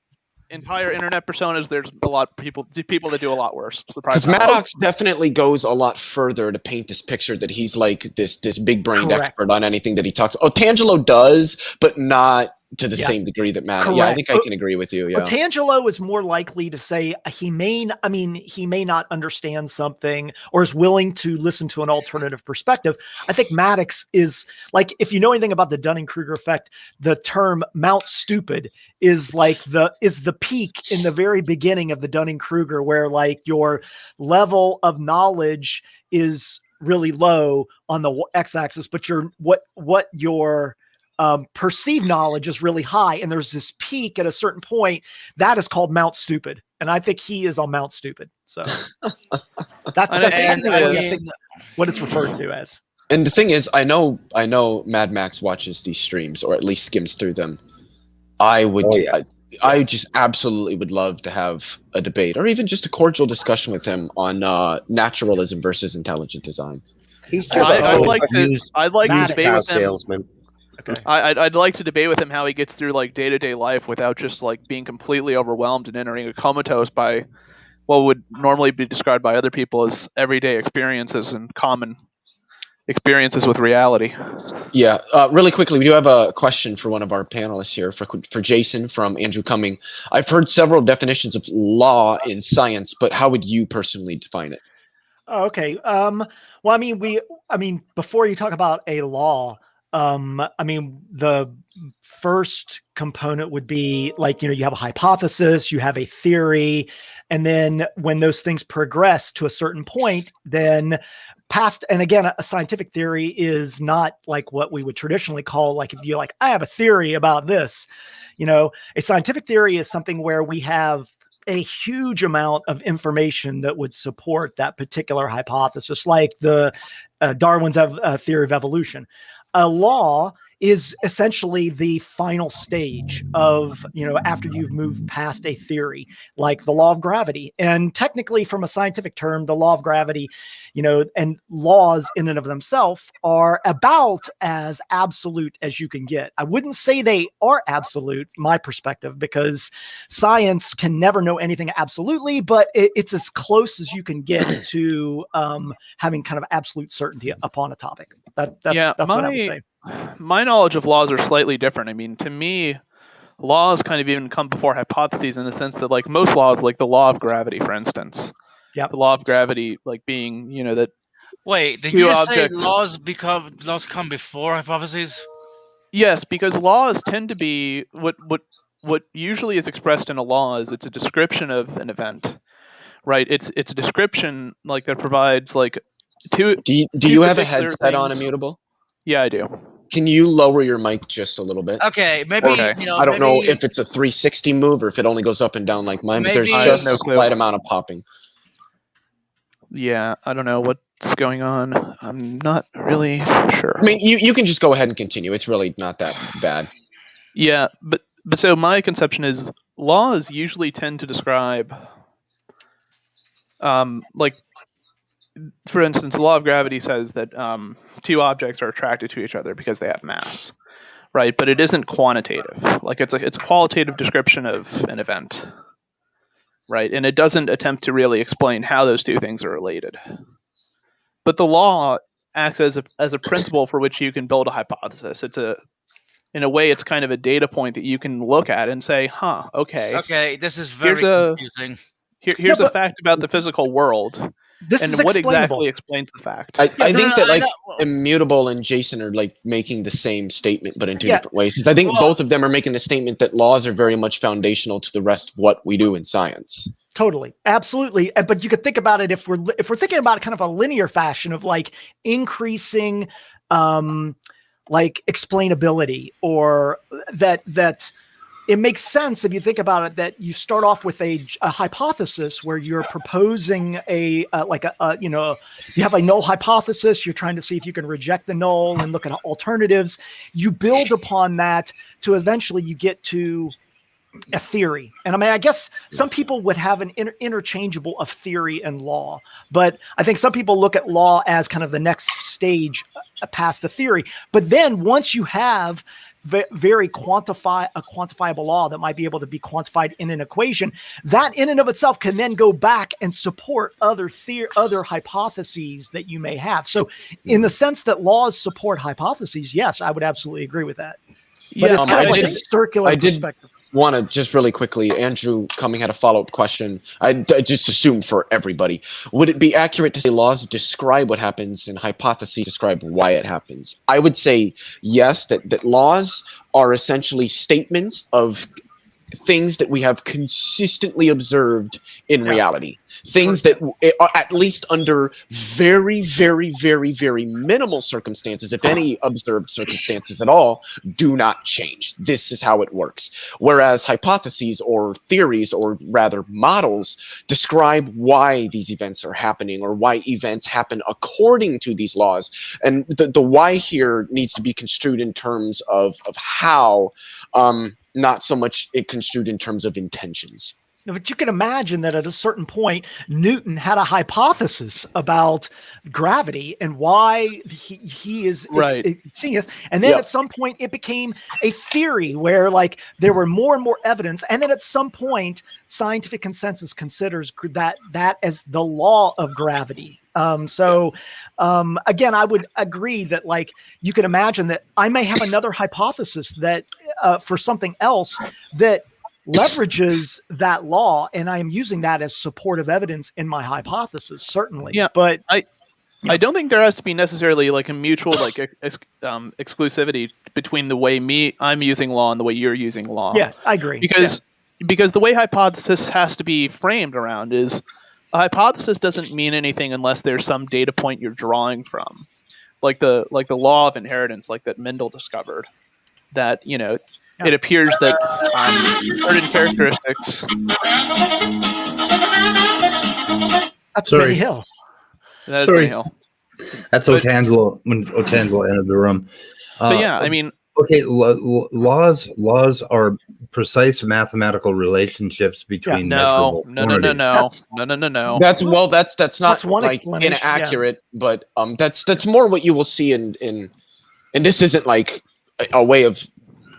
entire internet personas, there's a lot of people that do a lot worse. Because Maddox definitely goes a lot further to paint this picture that he's like this big brained expert on anything that he talks. Otangelo does, but not to the same degree that Maddox. Yeah, I think I can agree with you. Yeah, Otangelo is more likely to say he may not understand something or is willing to listen to an alternative perspective. I think Maddox is like, if you know anything about the Dunning-Kruger effect, the term Mount Stupid is like the peak in the very beginning of the Dunning-Kruger, where like your level of knowledge is really low on the x-axis, but what your perceived knowledge is really high, and there's this peak at a certain point that is called Mount Stupid, and I think he is on Mount Stupid. So that's technically I think what it's referred to as. And the thing is, I know Mad Max watches these streams, or at least skims through them. I would, I just absolutely would love to have a debate, or even just a cordial discussion with him on naturalism versus intelligent design. He's just I'd like to debate with him. Salesman. Okay. I'd like to debate with him how he gets through like day-to-day life without just like being completely overwhelmed and entering a comatose by what would normally be described by other people as everyday experiences and common experiences with reality. Yeah, really quickly, we do have a question for one of our panelists here, for Jason from Andrew Cumming. I've heard several definitions of law in science, but how would you personally define it? Oh, okay. Well, I mean, before you talk about a law, I mean, the first component would be like, you have a hypothesis, you have a theory, and then when those things progress to a certain point, then and again, a scientific theory is not like what we would traditionally call, like, if you're like, I have a theory about this, a scientific theory is something where we have a huge amount of information that would support that particular hypothesis, like the Darwin's theory of evolution. A law is essentially the final stage of, after you've moved past a theory, like the law of gravity. And technically, from a scientific term, the law of gravity, and laws in and of themselves are about as absolute as you can get. I wouldn't say they are absolute, my perspective, because science can never know anything absolutely, but it's as close as you can get to having kind of absolute certainty upon a topic. That's what I would say. My knowledge of laws are slightly different. I mean, to me, laws kind of even come before hypotheses, in the sense that, like, most laws, like the law of gravity, for instance, the law of gravity, like being, that. Wait, did you say laws come before hypotheses? Yes, because laws tend to be what usually is expressed in a law is it's a description of an event, right? It's a description like that provides like two. Do you have a headset on, Immutable? Yeah, I do. Can you lower your mic just a little bit? Okay, maybe. I don't know if it's a 360 move or if it only goes up and down like mine, but there's just a slight amount of popping. Yeah, I don't know what's going on. I'm not really sure. I mean, you can just go ahead and continue. It's really not that bad. Yeah, but so my conception is laws usually tend to describe, like, for instance, the law of gravity says that two objects are attracted to each other because they have mass, right? But it isn't quantitative. Like, it's a qualitative description of an event, right? And it doesn't attempt to really explain how those two things are related. But the law acts as a principle for which you can build a hypothesis. In a way, it's kind of a data point that you can look at and say, okay. Okay, this is very confusing. Here's a fact about the physical world. and what exactly explains the fact. I think that like Immutable and Jason are like making the same statement, but in two different ways. Because I think both of them are making the statement that laws are very much foundational to the rest of what we do in science. Totally, absolutely. But you could think about it if we're thinking about kind of a linear fashion of like increasing, like explainability, or that. It makes sense if you think about it that you start off with a hypothesis where you're proposing you have a null hypothesis. You're trying to see if you can reject the null and look at alternatives. You build upon that to eventually you get to a theory. And I mean, I guess some people would have an interchangeable of theory and law, but I think some people look at law as kind of the next stage past the theory. But then once you have very quantifiable law that might be able to be quantified in an equation, that in and of itself can then go back and support other hypotheses that you may have. So in the sense that laws support hypotheses, yes, I would absolutely agree with that. But it's kind of like a circular perspective. Want to just really quickly, Andrew Cumming had a follow-up question. I just assume for everybody, would it be accurate to say laws describe what happens and hypotheses describe why it happens? I would say yes, that laws are essentially statements of things that we have consistently observed in reality. Things that are at least under very, very, very, very minimal circumstances, if any observed circumstances at all, do not change. This is how it works. Whereas hypotheses or theories, or rather models, describe why these events are happening or why events happen according to these laws. And the why here needs to be construed in terms of how, not so much it construed in terms of intentions. But you can imagine that at a certain point, Newton had a hypothesis about gravity and why he is seeing this. And then at some point it became a theory where like there were more and more evidence. And then at some point, scientific consensus considers that as the law of gravity. Again, I would agree that like you can imagine that I may have another hypothesis that for something else that leverages that law, and I am using that as supportive evidence in my hypothesis, certainly. Yeah, but I don't think there has to be necessarily like a mutual like exclusivity between the way I'm using law and the way you're using law. Yeah, I agree. Because the way hypothesis has to be framed around is a hypothesis doesn't mean anything unless there's some data point you're drawing from, like the law of inheritance, like that Mendel discovered, that it appears that certain characteristics. That's Benny Hill. That is Benny Hill. That's Otangelo when Otangelo entered the room. But yeah, I mean, okay, laws are precise mathematical relationships between No. That's not one like explanation, inaccurate, but that's more what you will see in and this isn't like a way of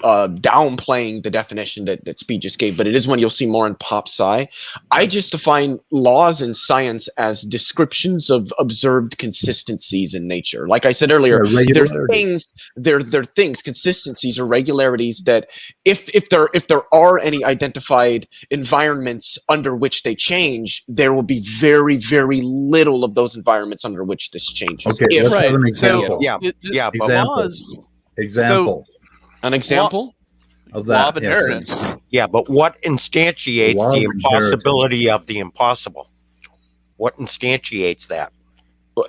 downplaying the definition that Speed just gave, but it is one you'll see more in pop sci. I just define laws in science as descriptions of observed consistencies in nature. Like I said earlier, they're things, consistencies or regularities that if there are any identified environments under which they change, there will be very, very little of those environments under which this changes. Okay, let's have an example. Example. An example of that. Law of inheritance. Yeah, but what instantiates the impossibility of the impossible? What instantiates that?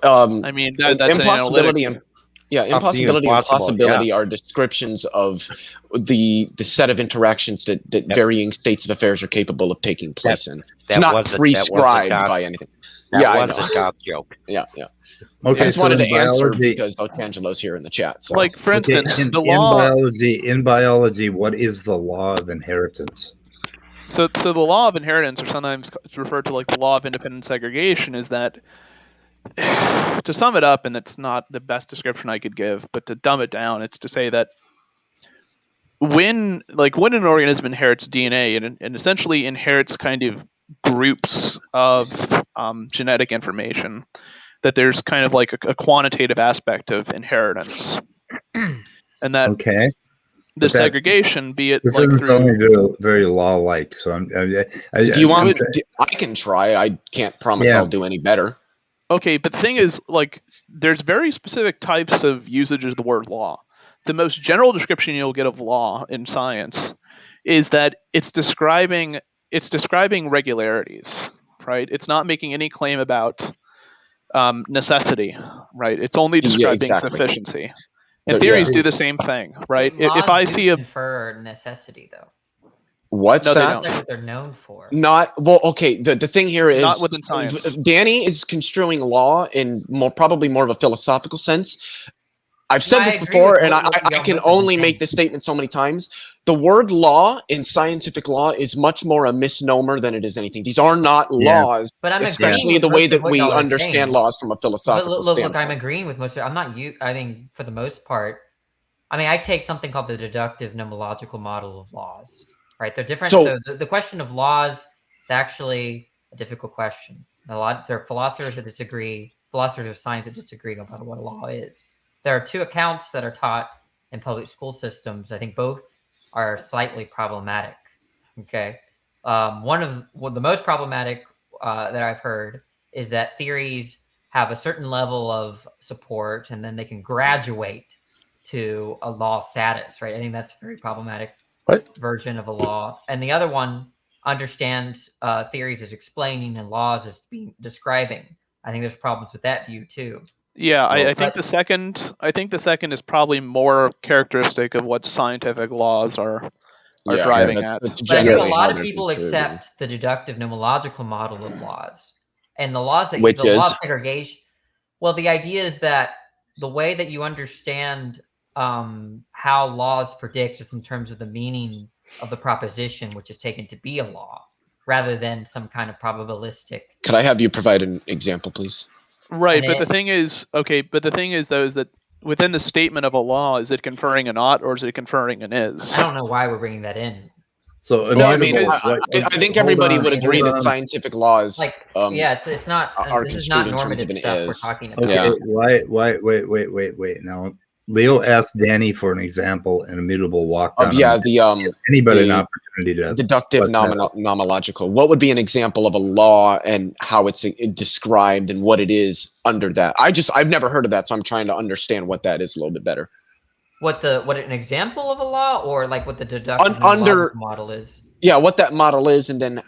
I mean, that's impossibility. Impossibility and possibility yeah. are descriptions of the set of interactions that varying states of affairs are capable of taking place in. It's not prescribed by anything. That was a God joke. Yeah. Okay, I just wanted to answer because Otangelo's here in the chat. So. Like, for instance, in biology, what is the law of inheritance? So the law of inheritance, or sometimes it's referred to like the law of independent segregation, is that, to sum it up, and it's not the best description I could give, but to dumb it down, it's to say that when an organism inherits DNA, it essentially inherits kind of groups of genetic information, that there's kind of like a quantitative aspect of inheritance, and that the segregation, be it this like isn't only very law-like. So do you want me? I can try. I can't promise I'll do any better. Okay, but the thing is, like, there's very specific types of usage of the word law. The most general description you'll get of law in science is that it's describing regularities, right? It's not making any claim about necessity, right? It's only describing sufficiency. And theories do the same thing, right? If I see a confer necessity, though. What's no, that? That's like what they're known for. Not well. Okay, the thing here is not within science. Danny is construing law in probably more of a philosophical sense. I've said this before, and I can only make this statement so many times. The word law in scientific law is much more a misnomer than it is anything. These are not laws, but I'm especially the way that we understand laws from a philosophical standpoint. Look, I'm agreeing with most of it. I'm not you. I mean, for the most part, I mean, I take something called the deductive nomological model of laws. Right, they're different. So the question of laws is actually a difficult question. There are philosophers that disagree, philosophers of science that disagree about what a law is. There are two accounts that are taught in public school systems. I think both are slightly problematic. Okay, one of the most problematic that I've heard is that theories have a certain level of support, and then they can graduate to a law status. Right, I think that's very problematic. Version of a law, and the other one understands theories as explaining and laws as being describing. I think there's problems with that view too. Yeah, I think the second. I think the second is probably more characteristic of what scientific laws are driving at. But I think a lot of people accept the deductive nomological model of laws, and the laws that law of segregation. Well, the idea is that the way that you understand how laws predict is in terms of the meaning of the proposition, which is taken to be a law, rather than some kind of probabilistic. Could I have you provide an example, please? Right, but the thing is, though, is that within the statement of a law, is it conferring an ought or is it conferring an is? I don't know why we're bringing that in. So no, I mean, I think everybody would agree that scientific laws, it's not. This is not normative stuff we're talking about. Okay, wait. Now, Leo asked Danny for an example in immutable walk down. Anybody an opportunity to deductive nomological. What would be an example of a law and how it's described and what it is under that? I've never heard of that, so I'm trying to understand what that is a little bit better. What an example of a law, or like what the deductive model is? Yeah, what that model is, and then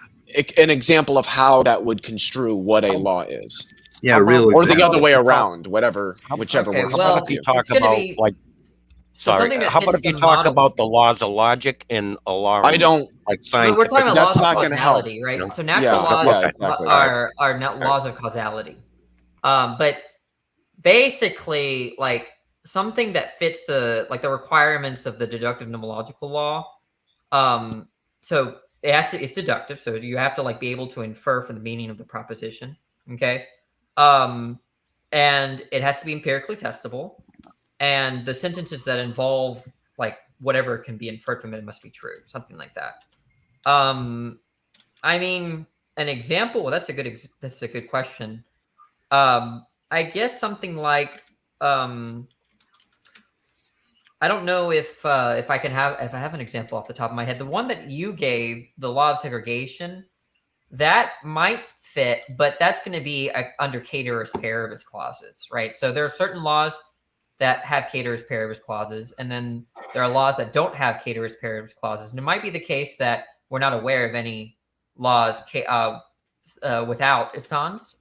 an example of how that would construe what a law is. Yeah, really. Or the other way around, whichever works. How about if you talk about how about if you talk about the laws of logic and a law? I don't like science. We're talking about That's laws not of going to help. causality, right? So natural laws are not laws of causality, but basically, like something that fits the requirements of the deductive nomological law. So it's deductive, so you have to be able to infer from the meaning of the proposition. Okay. And it has to be empirically testable, and the sentences that involve whatever can be inferred from it must be true, something like that. I mean, an example. Well, that's a good question. I guess something like I don't know if I have an example off the top of my head. The one that you gave, the law of segregation, that might fit, but that's going to be under cateris paribus clauses, right? So there are certain laws that have cateris paribus clauses, and then there are laws that don't have cateris paribus clauses. And it might be the case that we're not aware of any laws without sans.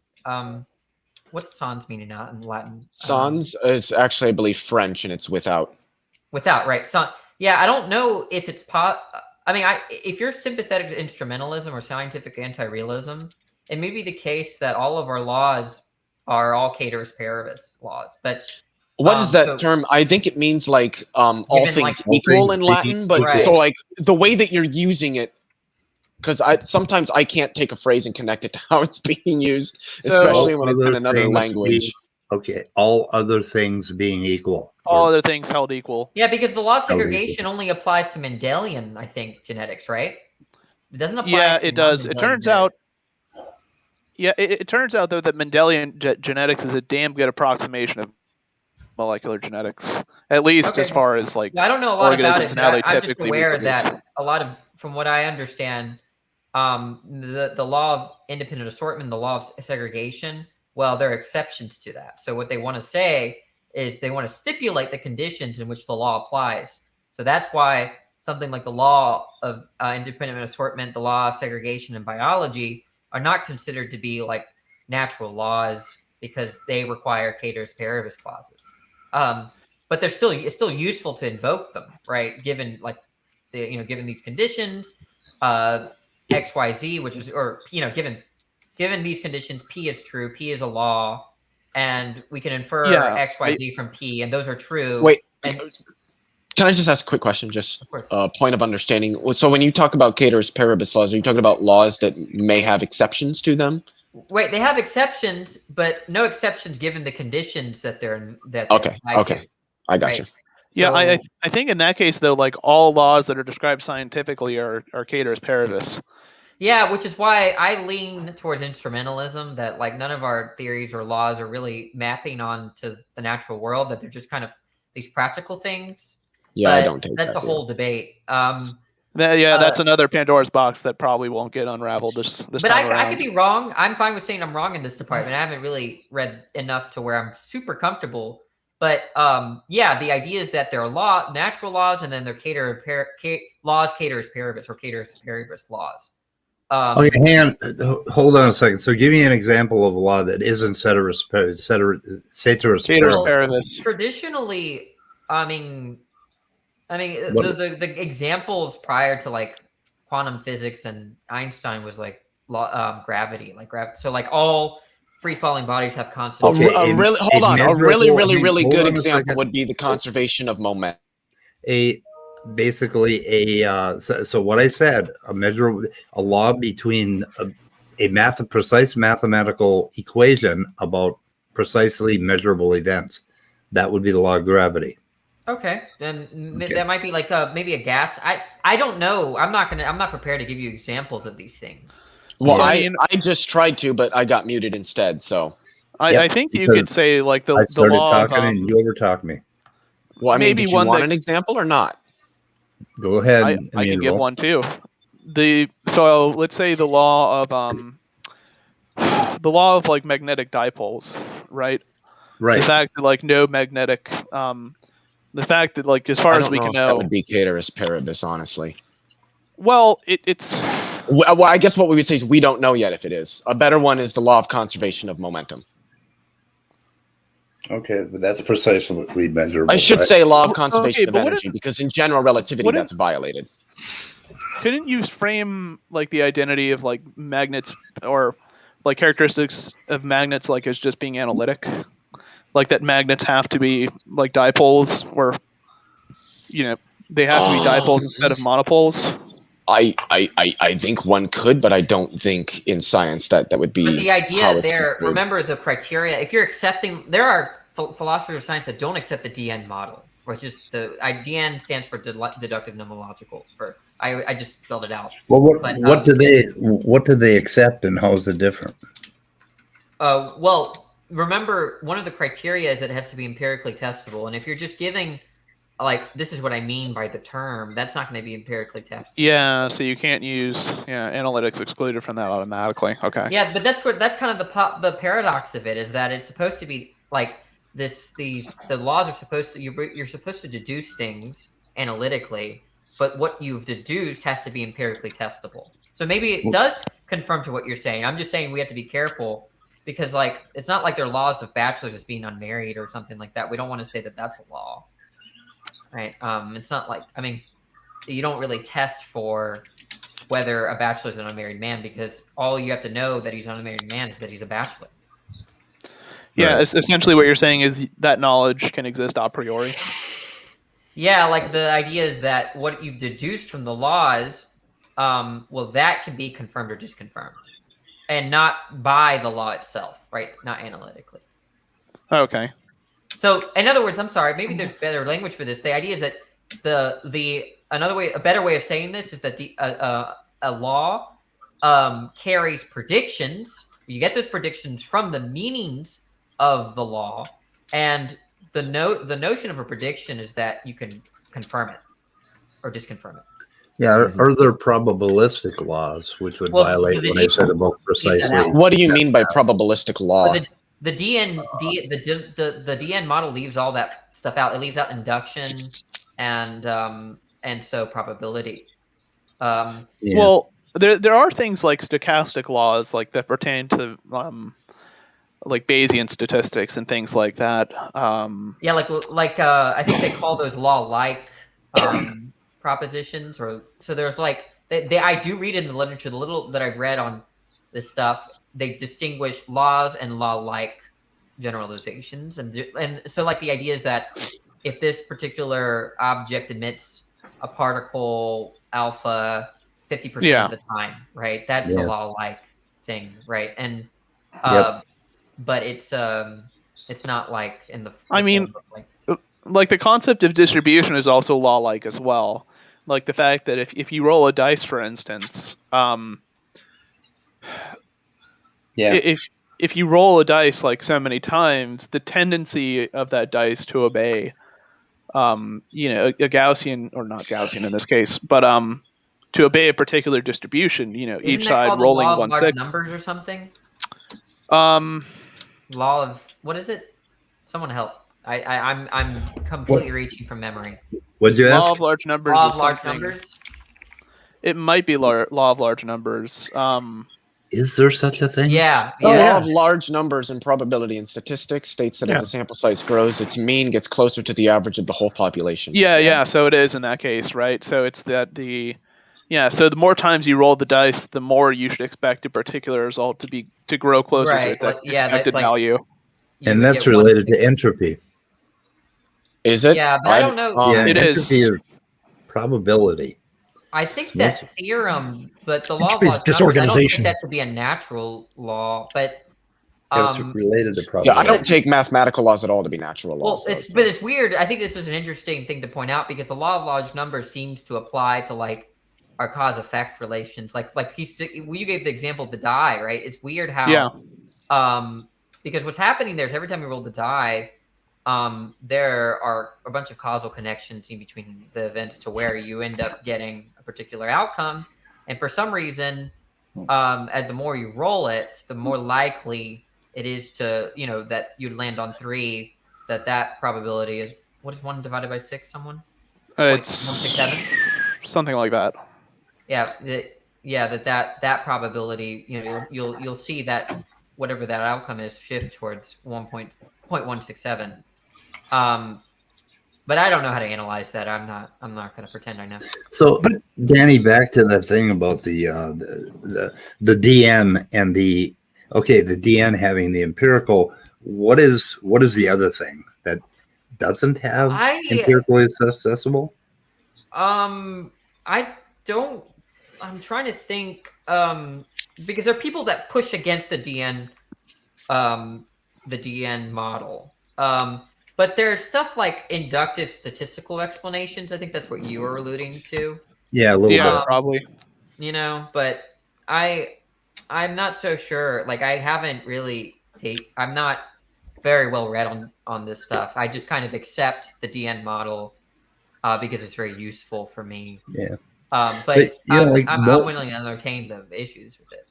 What's sans meaning in Latin? Sans is actually, I believe, French, and it's without. Without, right? Yeah, I don't know if it's I mean, if you're sympathetic to instrumentalism or scientific anti-realism, it may be the case that all of our laws are all cateris paribus laws. But what is that term? I think it means all things equal in Latin. But so the way that you're using it, because sometimes I can't take a phrase and connect it to how it's being used, especially when it's in another language. Okay, all other things being equal. All other things held equal. Yeah, because the law of segregation only applies to Mendelian, I think, genetics, right? It doesn't apply. Yeah, to it does. It turns out. Yeah, it turns out though that Mendelian genetics is a damn good approximation of molecular genetics, at least as far as I don't know a lot about it. I'm just aware that a lot of, from what I understand, the law of independent assortment, the law of segregation, Well, there are exceptions to that. So what they want to say is they want to stipulate the conditions in which the law applies. So that's why something like the law of independent assortment, the law of segregation in biology are not considered to be like natural laws because they require ceteris paribus clauses. But it's still useful to invoke them, right? Given like given these conditions, X, Y, Z, which is, or given these conditions, P is true, P is a law, and we can infer X, Y, Z from P, and those are true. Wait, and can I just ask a quick question? Just a point of understanding. So when you talk about ceteris paribus laws, are you talking about laws that may have exceptions to them? Wait, they have exceptions, but no exceptions given the conditions that they're in. Okay, I got you. Yeah, so, I think in that case though, like all laws that are described scientifically are ceteris paribus. Yeah, which is why I lean towards instrumentalism, that like none of our theories or laws are really mapping on to the natural world, that they're just kind of these practical things. Yeah, but I don't take that's that a whole debate. That's another Pandora's box that probably won't get unraveled this but time around. I could be wrong. I'm fine with saying I'm wrong in this department. I haven't really read enough to where I'm super comfortable. But yeah, the idea is that there are natural laws, and then there are ceteris paribus or ceteris paribus laws. Okay, hold on a second. So give me an example of a law that isn't ceteris paribus. Traditionally, I mean, the examples prior to like quantum physics and Einstein was like gravity, so like all free falling bodies have constant. A really good example would be the conservation of momentum. So what I said, a law between a precise mathematical equation about precisely measurable events. That would be the law of gravity. Okay, then that might be like maybe a gas. I don't know. I'm not prepared to give you examples of these things. Well, I just tried to, but I got muted instead. So I think you could say like the law talking and you overtalked me. Well, I mean, did you want an example or not? Go ahead. I can give one too. So let's say the law of like magnetic dipoles, right? Right. The fact that like no magnetic, the fact that like as far as we can know, that would be ceteris paribus, honestly. Well, it's. Well, I guess what we would say is we don't know yet if it is. A better one is the law of conservation of momentum. Okay, but that's precisely measurable. I should say law of conservation of energy, because in general relativity, that's violated. Couldn't you frame like the identity of like magnets or like characteristics of magnets like as just being analytic? Like that magnets have to be like dipoles, or they have to be dipoles instead of monopoles. I think one could, but I don't think in science that would be. But the idea there, remember the criteria. If you're accepting, there are philosophers of science that don't accept the DN model, which is DN stands for deductive nomological. I just spelled it out. Well, what do they accept, and how is it different? Well, remember one of the criteria is that it has to be empirically testable, and if you're just giving like this is what I mean by the term, that's not going to be empirically tested. Yeah, so you can't use analytics excluded from that automatically. Okay. Yeah, but that's kind of the paradox of it, is that it's supposed to be like the laws are supposed to you're supposed to deduce things analytically, but what you've deduced has to be empirically testable. So maybe it does confirm to what you're saying. I'm just saying we have to be careful, because like it's not like there are laws of bachelors as being unmarried or something like that. We don't want to say that that's a law. Right. It's not like, I mean, you don't really test for whether a bachelor is an unmarried man, because all you have to know that he's an unmarried man is that he's a bachelor. Yeah. Right. Essentially what you're saying is that knowledge can exist a priori. Yeah. Like the idea is that what you've deduced from the laws, that can be confirmed or disconfirmed, and not by the law itself, right? Not analytically. Okay. So, in other words, I'm sorry, maybe there's better language for this. The idea is that a better way of saying this is that a law carries predictions. You get those predictions from the meanings of the law, and the notion of a prediction is that you can confirm it or disconfirm it. Yeah, are there probabilistic laws which would violate what I said about precisely? What do you mean by probabilistic law? the DN model leaves all that stuff out. It leaves out induction and so probability. Well, there are things like stochastic laws like that pertain to like Bayesian statistics and things like that. Yeah, like I think they call those law-like propositions, or so there's like they I do read in the literature, the little that I've read on this stuff, they distinguish laws and law-like generalizations, and so like the idea is that if this particular object emits a particle alpha 50% of the time, right? That's a law-like thing, right? And but it's not like in the I mean, like the concept of distribution is also law-like as well. Like the fact that if you roll a dice, for instance, if you roll a dice like so many times, the tendency of that dice to obey, a Gaussian, or not Gaussian in this case, but to obey a particular distribution, Isn't each that side called rolling the law of large 1/6. numbers or something? Law of what is it? Someone help. I'm completely reaching from memory. What'd you ask? Law of large numbers. Law is of large something- numbers. It might be law of large numbers. Is there such a thing? Yeah. The law of large numbers in probability and statistics states that Yeah. as the sample size grows, its mean gets closer to the average of the whole population. Yeah. So it is in that case, right? So it's that so the more times you roll the dice, the more you should expect a particular result to grow closer to its expected value. And that's related to entropy. Is it? Yeah, but I don't know. Yeah, It entropy is. Probability. I think that theorem, but the law of Entropy is large numbers, I don't think disorganization. that to be a natural law, but It's related to Yeah, probability. I don't take mathematical laws at all to be natural laws. well, it's weird. I think this is an interesting thing to point out because the law of large numbers seems to apply to like our cause effect relations. Like you gave the example of the die, right? It's weird how because what's happening there is every time you roll the die, there are a bunch of causal connections in between the events to where you end up getting a particular outcome, and for some reason, and the more you roll it, the more likely it is to that you'd land on 3. That probability is, what is 1 divided by 6? Someone? It's 167? something like that. Yeah, that probability, you'll see that whatever that outcome is shift towards 1.167. But I don't know how to analyze that. I'm not going to pretend I know. So, Danny, back to that thing about the DN and the DN having the empirical. What is the other thing that doesn't have empirically accessible? I don't. I'm trying to think because there are people that push against the DN model. But there's stuff like inductive statistical explanations. I think that's what you were alluding to. Yeah, a little bit. Probably. But I'm not so sure. Like I haven't really I'm not very well read on this stuff. I just kind of accept the DN model because it's very useful for me. Yeah. But I'm willing to entertain the issues with it.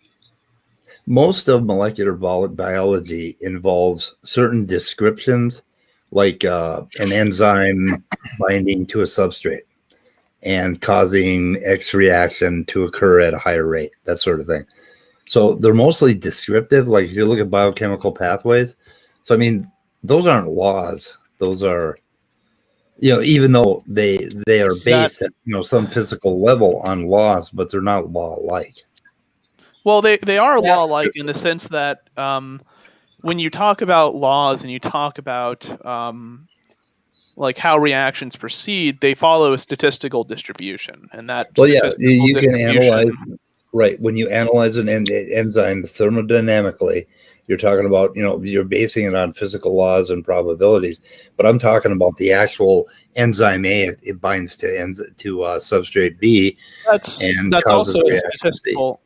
Most of molecular biology involves certain descriptions, like an enzyme binding to a substrate and causing X reaction to occur at a higher rate, that sort of thing. So they're mostly descriptive. Like if you look at biochemical pathways, so I mean, those aren't laws. Those are, even though they are based at some physical level on laws, but they're not law-like. Well, they are law-like in the sense that when you talk about laws and you talk about like how reactions proceed, they follow a statistical distribution, and that you can analyze when you analyze an enzyme thermodynamically. You're talking about you're basing it on physical laws and probabilities, but I'm talking about the actual enzyme A. It binds to substrate B. That's also a statistical.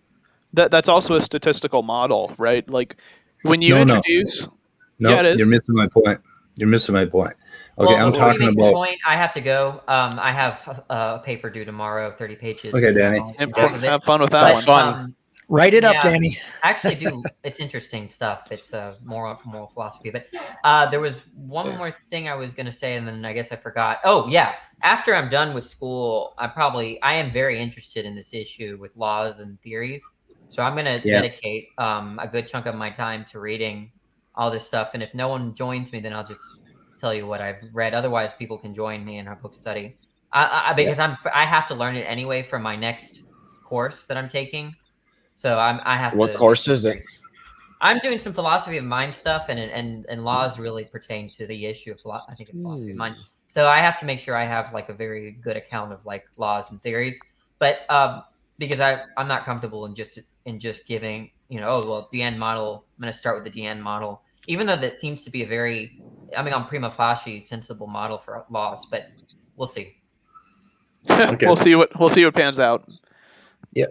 That's also a statistical model, right? Like when you introduce. No, it is. You're missing my point. Okay, well, I'm talking about. Point, I have to go. I have a paper due tomorrow, 30 pages. Okay, Danny. Have fun with that one. Write it up, Danny. I actually do. It's interesting stuff. It's moral philosophy. But there was one more thing I was going to say, and then I guess I forgot. Oh, yeah. After I'm done with school, I am very interested in this issue with laws and theories. So I'm going to dedicate a good chunk of my time to reading all this stuff. And if no one joins me, then I'll just tell you what I've read. Otherwise, people can join me in our book study. Because I have to learn it anyway for my next course that I'm taking. So I have to. What course is it? I'm doing some philosophy of mind stuff, and laws really pertain to the issue of philosophy of mind. So I have to make sure I have like a very good account of like laws and theories. But because I'm not comfortable in just giving, DN model. I'm going to start with the DN model, even though that seems to be a very, on prima facie sensible model for laws. But we'll see. Okay. We'll see what pans out. Yeah.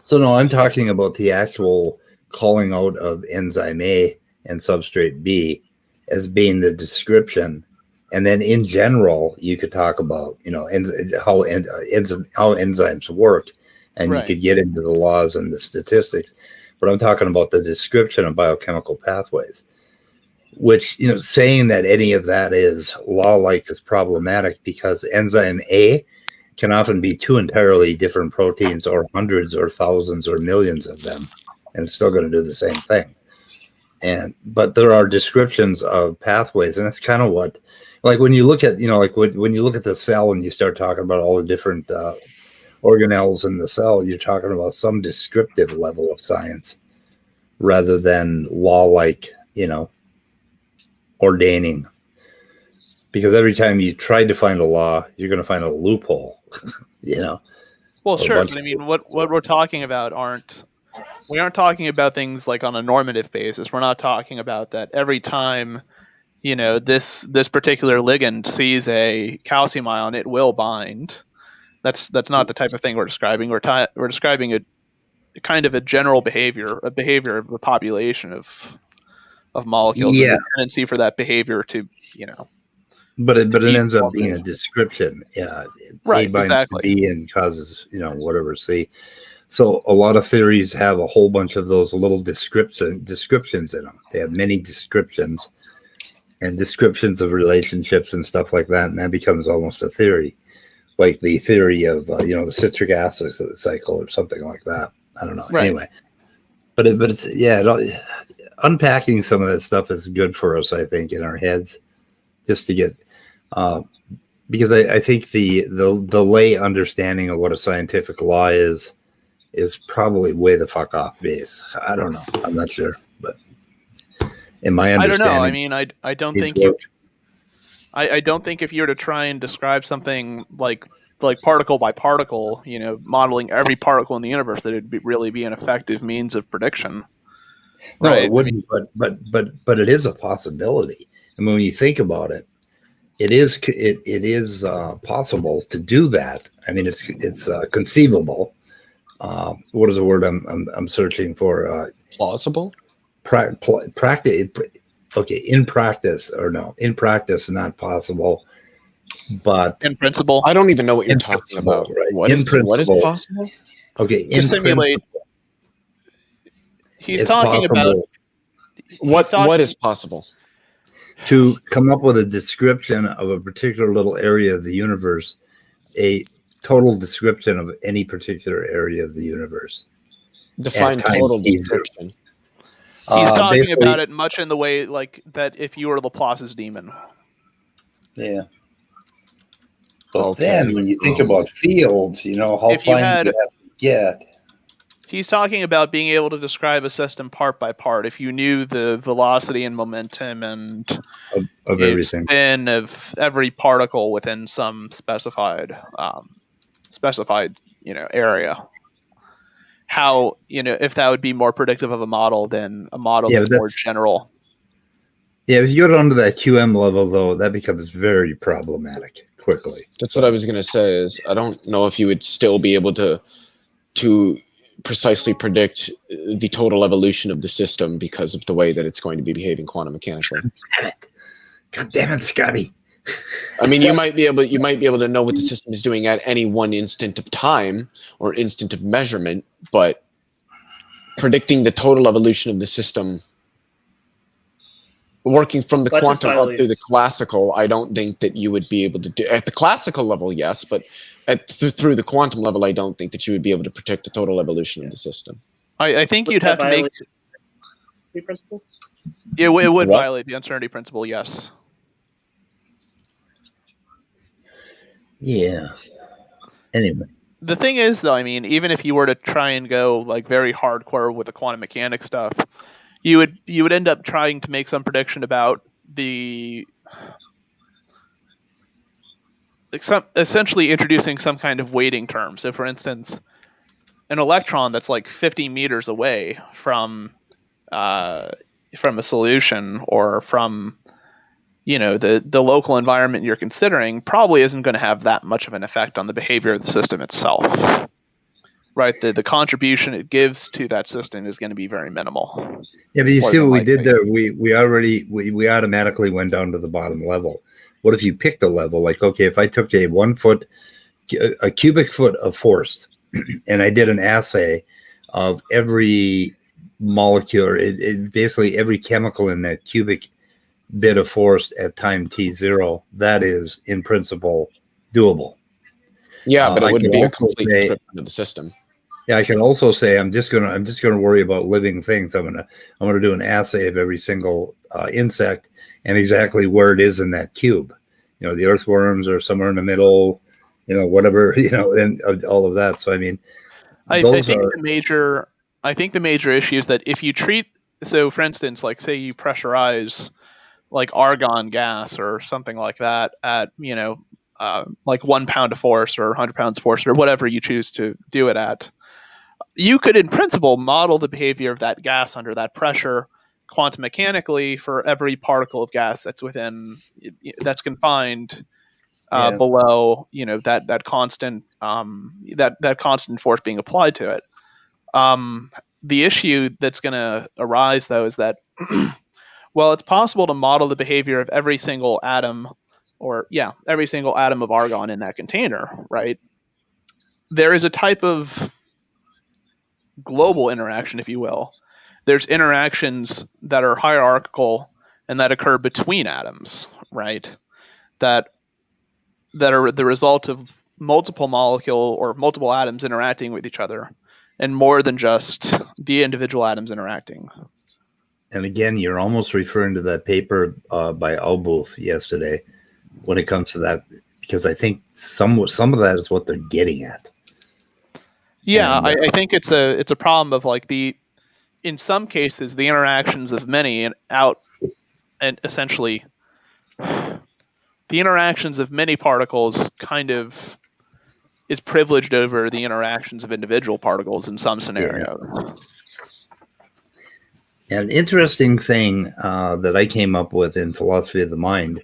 So no, I'm talking about the actual calling out of enzyme A and substrate B as being the description, and then in general, you could talk about how enzymes work, and you could get into the laws and the statistics. But I'm talking about the description of biochemical pathways, which saying that any of that is law-like is problematic because enzyme A can often be two entirely different proteins or hundreds or thousands or millions of them, and it's still going to do the same thing. But there are descriptions of pathways, and it's kind of what, like when you look at, when you look at the cell and you start talking about all the different organelles in the cell, you're talking about some descriptive level of science rather than law-like, ordaining. Because every time you try to find a law, you're going to find a loophole, Well, sure, but I mean, what we're talking about we aren't talking about things like on a normative basis. We're not talking about that every time, this particular ligand sees a calcium ion, it will bind. That's not the type of thing we're describing. We're describing a kind of a general behavior, of the population of molecules, and the tendency for that behavior to, But it ends up being a description. Yeah. Right, A binds exactly. to B and causes, whatever C. So a lot of theories have a whole bunch of those little descriptions in them. They have many descriptions and descriptions of relationships and stuff like that. And that becomes almost a theory, like the theory of, the citric acid cycle or something like that. I don't know. Right. Anyway, but it's, unpacking some of that stuff is good for us, I think, in our heads. Just to get, because I think the lay understanding of what a scientific law is probably way the fuck off base. I don't know. I'm not sure, but in my understanding, I don't know. I mean, I don't think I don't think if you were to try and describe something like particle by particle, modeling every particle in the universe, that it'd really be an effective means of prediction. No, right? it wouldn't. But it is a possibility. I mean, when you think about it, it is possible to do that. I mean, it's conceivable. What is the word I'm searching for? Plausible. Practice. Okay, in practice, not possible. But in principle, I don't even know what you're talking about. Right? What is possible? Okay, to simulate. He's talking about what is possible. To come up with a description of a particular little area of the universe, a total description of any particular area of the universe. Define total description. He's talking about it much in the way like that if you were Laplace's demon. Yeah. But then when you think about fields, how fine you have to get. He's talking about being able to describe a system part by part. If you knew the velocity and momentum and of everything, spin of every particle within some specified area, how if that would be more predictive of a model than a model that's more general. Yeah, if you go down to that QM level, though, that becomes very problematic quickly. That's what I was going to say. Is I don't know if you would still be able to precisely predict the total evolution of the system because of the way that it's going to be behaving quantum mechanically. God damn it, Scotty. I mean, you might be able to know what the system is doing at any one instant of time or instant of measurement, but predicting the total evolution of the system, working from the quantum up through the classical, I don't think that you would be able to do at the classical level. Yes, but through the quantum level, I don't think that you would be able to predict the total evolution of the system. I think you'd have to make the principle. It would violate the uncertainty principle. Yes. Yeah. Anyway. The thing is, though, I mean, even if you were to try and go like very hardcore with the quantum mechanics stuff, you would end up trying to make some prediction about essentially introducing some kind of weighting term. So, for instance, an electron that's like 50 meters away from a solution or from the local environment you're considering probably isn't going to have that much of an effect on the behavior of the system itself, right? The contribution it gives to that system is going to be very minimal. Yeah, but you see what we did there? We automatically went down to the bottom level. What if you picked a level? Like, okay, if I took a cubic foot of force and I did an assay of every molecule, basically every chemical in that cubic bit of force at time t0, that is in principle doable. Yeah, but it wouldn't be a complete description of the system. Yeah, I can also say I'm just gonna worry about living things. I'm gonna do an assay of every single insect and exactly where it is in that cube. The earthworms are somewhere in the middle. Whatever. And all of that. So I mean, I think the major issue is that if you treat, so for instance, like say you pressurize like argon gas or something like that at like 1 pound of force or 100 pounds of force or whatever you choose to do it at, you could in principle model the behavior of that gas under that pressure quantum mechanically for every particle of gas that's confined below that constant that constant force being applied to it. The issue that's going to arise though is that well, it's possible to model the behavior of every single atom of argon in that container, right? There is a type of global interaction, if you will. There's interactions that are hierarchical and that occur between atoms, right? That are the result of multiple molecule or multiple atoms interacting with each other and more than just the individual atoms interacting. And again, you're almost referring to that paper by Albouf yesterday when it comes to that, because I think some of that is what they're getting at. Yeah, I think it's a problem of like in some cases the interactions of many and essentially the interactions of many particles kind of is privileged over the interactions of individual particles in some scenarios. Yeah. An interesting thing that I came up with in philosophy of the mind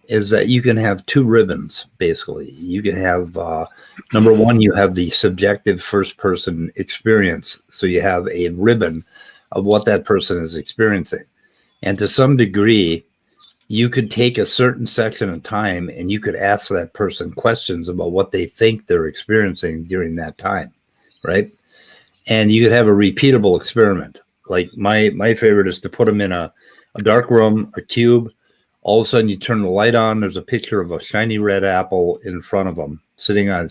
is that you can have two ribbons, basically. You can have, number one, you have the subjective first-person experience. So you have a ribbon of what that person is experiencing. And to some degree, you could take a certain section of time and you could ask that person questions about what they think they're experiencing during that time, right? And you could have a repeatable experiment. Like my favorite is to put them in a dark room, a cube. All of a sudden you turn the light on. There's a picture of a shiny red apple in front of them, sitting on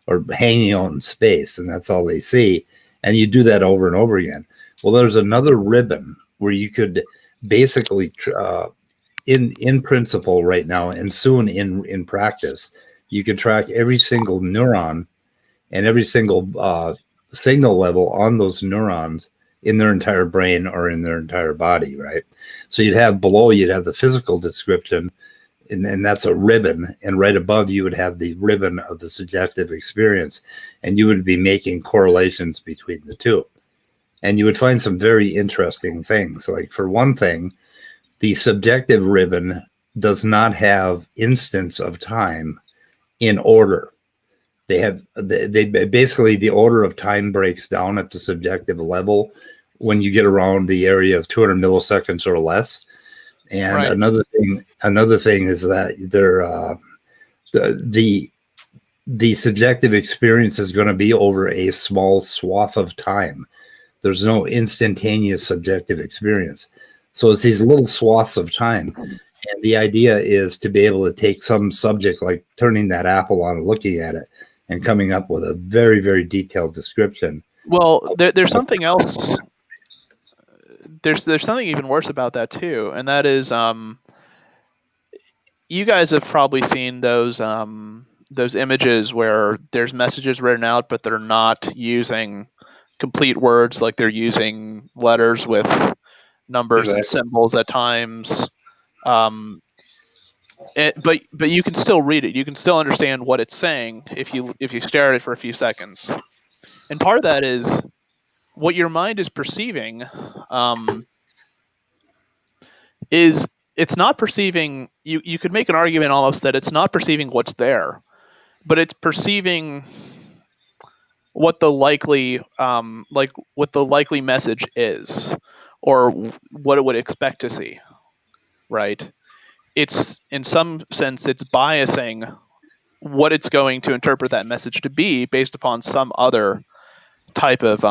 or hanging out in space. And that's all they see. And you do that over and over again. Well, there's another ribbon where you could basically, in principle right now, and soon in practice, you can track every single neuron and every single signal level on those neurons in their entire brain or in their entire body, right? So you'd have the physical description, and that's a ribbon, and right above you would have the ribbon of the subjective experience, and you would be making correlations between the two. And you would find some very interesting things. Like, for one thing, the subjective ribbon does not have instants of time in order. They basically, the order of time breaks down at the subjective level when you get around the area of 200 milliseconds or less. And Right. another thing is that the subjective experience is going to be over a small swath of time. There's no instantaneous subjective experience. So it's these little swaths of time. And the idea is to be able to take some subject, like turning that apple on and looking at it and coming up with a very, very detailed description. Well, there's something else. There's something even worse about that too, and that is you guys have probably seen those images where there's messages written out, but they're not using complete words, like they're using letters with numbers and symbols at times. But you can still read it. You can still understand what it's saying if you stare at it for a few seconds. And part of that is what your mind is perceiving. Is it's not perceiving. You could make an argument almost that it's not perceiving what's there, but it's perceiving what the likely what the likely message is, or what it would expect to see. Right? It's in some sense it's biasing what it's going to interpret that message to be based upon some other type of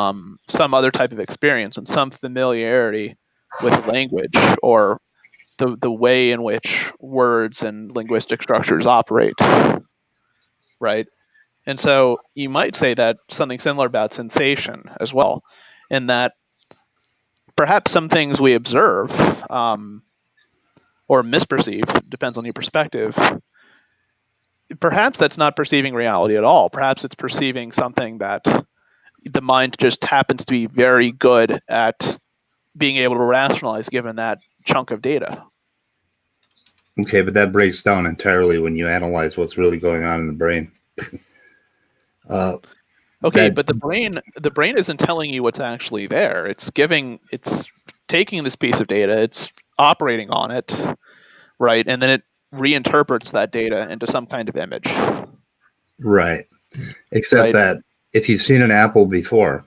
experience and some familiarity with language, or the way in which words and linguistic structures operate, right? And so you might say that something similar about sensation as well, in that perhaps some things we observe or misperceive, depends on your perspective, perhaps that's not perceiving reality at all. Perhaps it's perceiving something that the mind just happens to be very good at being able to rationalize given that chunk of data. Okay, but that breaks down entirely when you analyze what's really going on in the brain. Okay, but the brain isn't telling you what's actually there. It's taking this piece of data, it's operating on it, right? And then it reinterprets that data into some kind of image. Right. Except that if you've seen an apple before,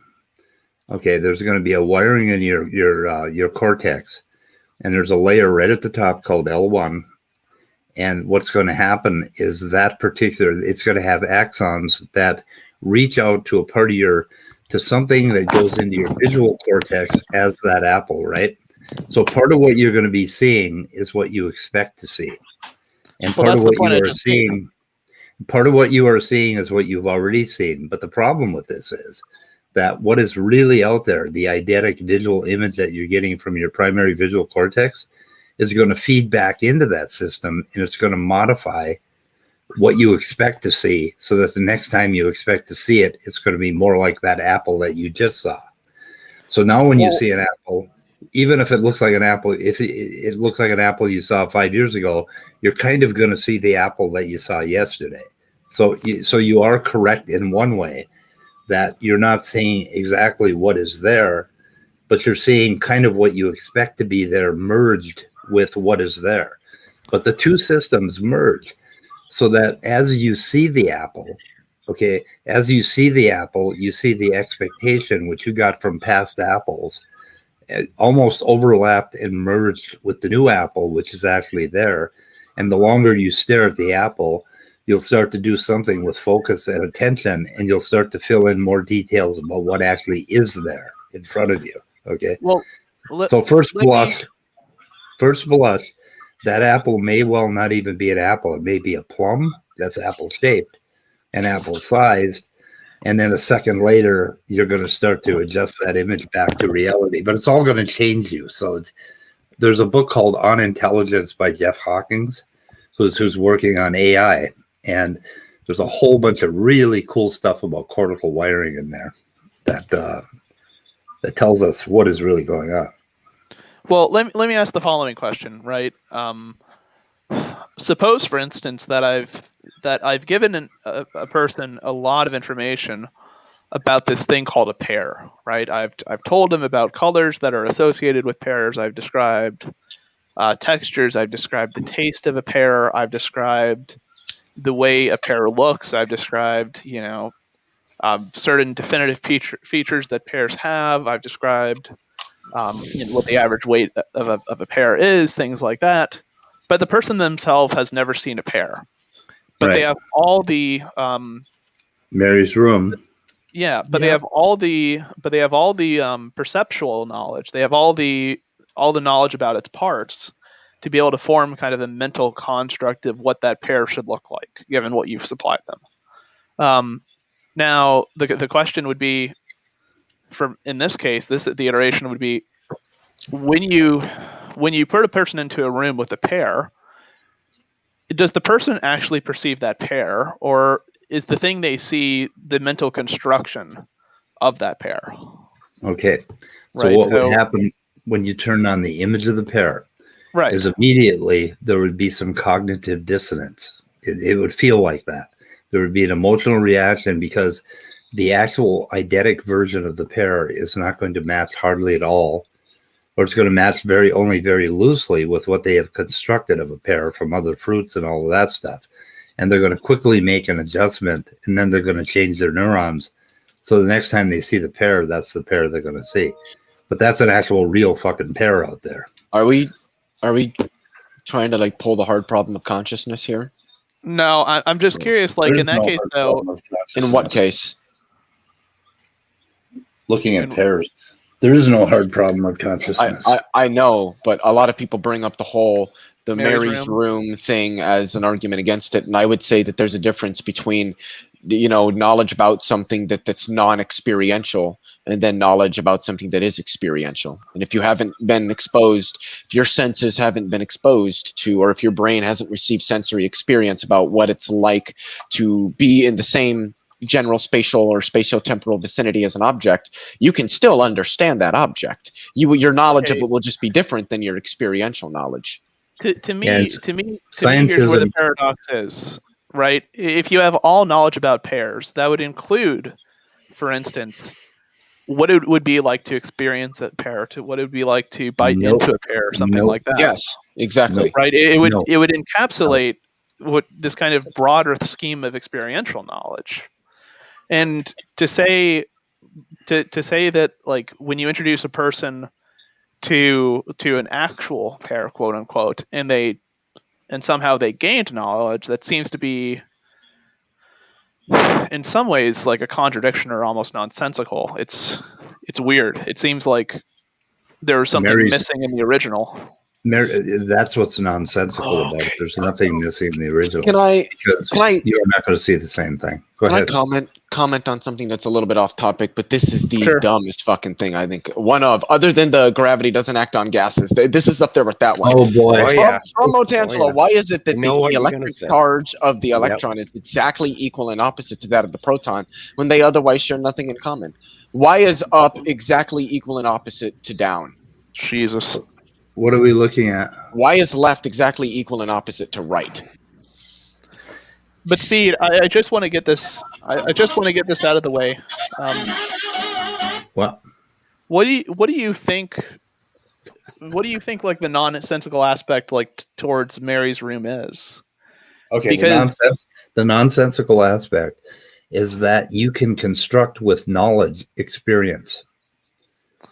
okay, there's going to be a wiring in your cortex, and there's a layer right at the top called L1. And what's going to happen is it's going to have axons that reach out to a part of to something that goes into your visual cortex as that apple, right? So part of what you're going to be seeing is what you expect to see. And part of what you are seeing is what you've already seen. But the problem with this is that what is really out there, the eidetic visual image that you're getting from your primary visual cortex, is going to feed back into that system, and it's going to modify what you expect to see, so that the next time you expect to see it, it's going to be more like that apple that you just saw. So now when you see an apple, even if it looks like an apple, if it looks like an apple you saw 5 years ago, you're kind of going to see the apple that you saw yesterday. So you are correct in one way, that you're not seeing exactly what is there, but you're seeing kind of what you expect to be there merged with what is there. But the two systems merge, so that as you see the apple, okay, as you see the apple, you see the expectation which you got from past apples almost overlapped and merged with the new apple, which is actually there. And the longer you stare at the apple, you'll start to do something with focus and attention, and you'll start to fill in more details about what actually is there in front of you. Okay. Well, so first blush, that apple may well not even be an apple. It may be a plum that's apple shaped and apple sized. And then a second later, you're going to start to adjust that image back to reality, but it's all going to change you. So there's a book called On Intelligence by Jeff Hawkins, who's working on AI. And there's a whole bunch of really cool stuff about cortical wiring in there that tells us what is really going on. Well, let me ask the following question, right? Suppose, for instance, that I've given a person a lot of information about this thing called a pear, right? I've told him about colors that are associated with pears. I've described textures. I've described the taste of a pear. I've described the way a pear looks. I've described, certain definitive features that pears have. I've described what the average weight of a pear is, things like that. But the person themselves has never seen a pear. But they have all the Mary's room. Yeah, but they have all the perceptual knowledge. They have all the knowledge about its parts to be able to form kind of a mental construct of what that pear should look like, given what you've supplied them. Now, the question would be, in this case, the iteration would be, when you put a person into a room with a pear, does the person actually perceive that pear, or is the thing they see the mental construction of that pear? Okay. So what would happen when you turn on the image of the pear is immediately there would be some cognitive dissonance. It would feel like that. There would be an emotional reaction because the actual eidetic version of the pear is not going to match hardly at all, or it's going to match only very loosely with what they have constructed of a pear from other fruits and all of that stuff. And they're going to quickly make an adjustment, and then they're going to change their neurons. So the next time they see the pear, that's the pear they're going to see. But that's an actual real fucking pear out there. Are we trying to like pull the hard problem of consciousness here? No, I'm just curious, like in that case though. In what case? Looking at pears. There is no hard problem of consciousness. I know, but a lot of people bring up the Mary's room thing as an argument against it, and I would say that there's a difference between, knowledge about something that's non-experiential and then knowledge about something that is experiential. And if you haven't been exposed, if your senses haven't been exposed to, or if your brain hasn't received sensory experience about what it's like to be in the same general spatial or spatiotemporal vicinity as an object, you can still understand that object. Your knowledge of it will just be different than your experiential knowledge. To me, here's where the paradox is, right? If you have all knowledge about pears, that would include, for instance, what it would be like to experience a pear, to what it would be like to bite into a pear or something like that. Yes, exactly. Right. It would encapsulate what this kind of broader scheme of experiential knowledge. And to say that, like, when you introduce a person to an actual pear, quote unquote, and somehow they gained knowledge, that seems to be in some ways like a contradiction or almost nonsensical. It's weird. It seems like there was something missing in the original. That's what's nonsensical about it. There's nothing missing in the original. Can I? You're not going to see the same thing. Go ahead. Can I comment on something that's a little bit off topic, but this is the dumbest fucking thing I think. Other than the gravity doesn't act on gases. This is up there with that one. Oh boy! From Motangelo, why is it that the electric charge of the electron is exactly equal and opposite to that of the proton when they otherwise share nothing in common? Why is up exactly equal and opposite to down? Jesus. What are we looking at? Why is left exactly equal and opposite to right? But Speed, I just want to get this. I just want to get this out of the way. What do you think? What do you think? Like the nonsensical aspect, like towards Mary's room, is? Okay, because the nonsensical aspect is that you can construct with knowledge experience.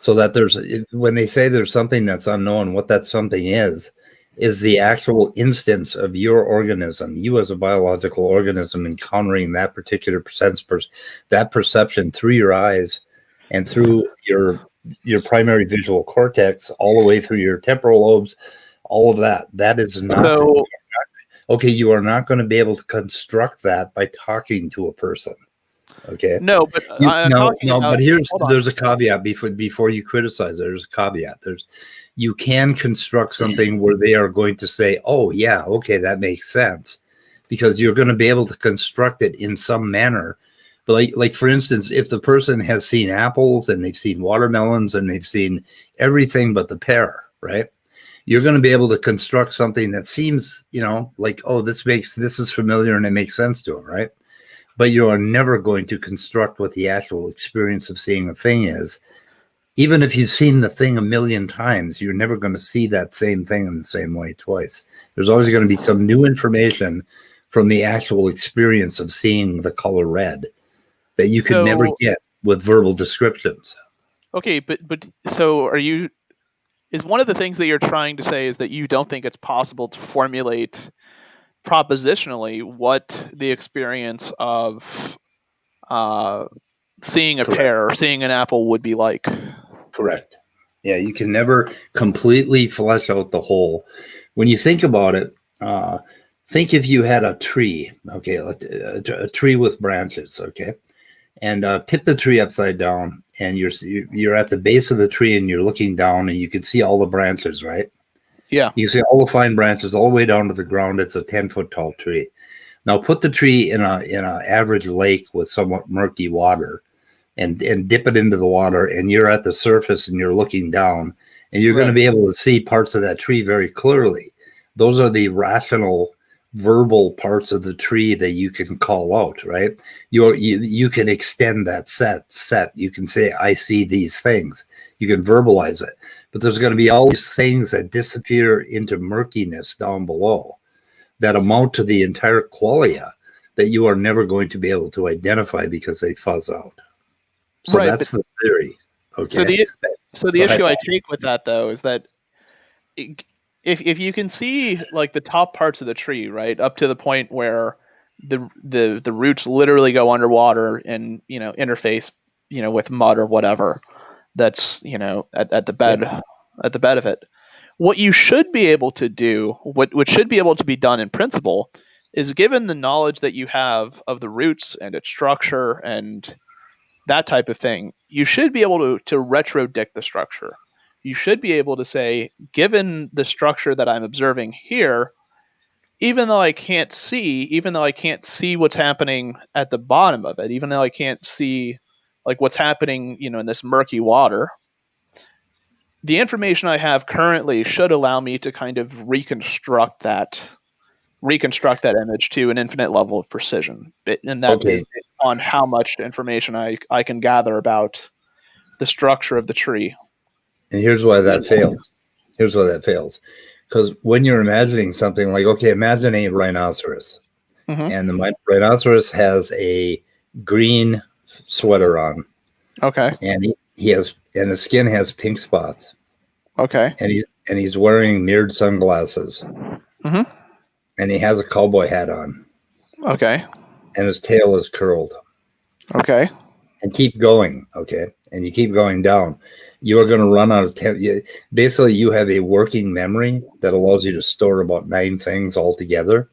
So that when they say there's something that's unknown, what that something is the actual instance of your organism, you as a biological organism encountering that particular that perception through your eyes and through your primary visual cortex, all the way through your temporal lobes, all of that. That is not okay. You are not going to be able to construct that by talking to a person. Okay. No, but but there's a caveat before you criticize. There's a caveat. You can construct something where they are going to say, "Oh yeah, okay, that makes sense," because you're going to be able to construct it in some manner. But like for instance, if the person has seen apples and they've seen watermelons and they've seen everything but the pear, right? You're going to be able to construct something that seems, like, oh, this is familiar and it makes sense to them, right? But you are never going to construct what the actual experience of seeing a thing is. Even if you've seen the thing 1,000,000 times, you're never going to see that same thing in the same way twice. There's always going to be some new information from the actual experience of seeing the color red that you could never get with verbal descriptions. Okay, but so are you? Is one of the things that you're trying to say is that you don't think it's possible to formulate propositionally what the experience of seeing a pear or seeing an apple would be like? Correct. Yeah, you can never completely flesh out the whole. When you think about it, think if you had a tree, okay, a tree with branches, okay, and tip the tree upside down, and you're at the base of the tree, and you're looking down, and you can see all the branches, right? Yeah. You can see all the fine branches all the way down to the ground. It's a 10-foot tall tree. Now put the tree in a average lake with somewhat murky water, and dip it into the water, and you're at the surface and you're looking down, and you're going to be able to see parts of that tree very clearly. Those are the rational verbal parts of the tree that you can call out, right? You can extend that set. You can say, I see these things. You can verbalize it. But there's going to be all these things that disappear into murkiness down below that amount to the entire qualia that you are never going to be able to identify because they fuzz out. So that's the theory. Okay. So the issue I take with that though is that if you can see like the top parts of the tree, right, up to the point where the roots literally go underwater and interface with mud or whatever that's at the bed of it, what you should be able to do, what should be able to be done in principle, is given the knowledge that you have of the roots and its structure and that type of thing, you should be able to retrodict the structure. You should be able to say, given the structure that I'm observing here, even though I can't see what's happening at the bottom of it, even though I can't see like what's happening, in this murky water, the information I have currently should allow me to kind of reconstruct that image to an infinite level of precision. And that is on how much information I can gather about the structure of the tree. And here's why that fails. Because when you're imagining something like, okay, imagine a rhinoceros. Mm-hmm. And the rhinoceros has a green sweater on. Okay. And his skin has pink spots. Okay. And he's wearing mirrored sunglasses. Mm-hmm. And he has a cowboy hat on. Okay. And his tail is curled. Okay. And keep going. Okay. And you keep going down. You are going to run out of time. Basically, you have a working memory that allows you to store about 9 things all together.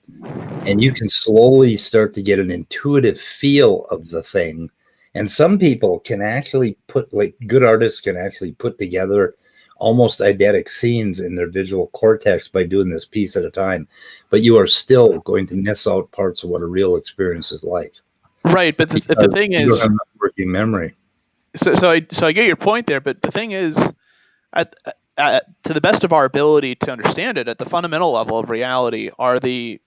And you can slowly start to get an intuitive feel of the thing. And some people can actually good artists can actually put together almost eidetic scenes in their visual cortex by doing this piece at a time. But you are still going to miss out parts of what a real experience is like. Right, but the thing is, you don't have working memory. So I get your point there, but the thing is, to the best of our ability to understand it, at the fundamental level of reality, are the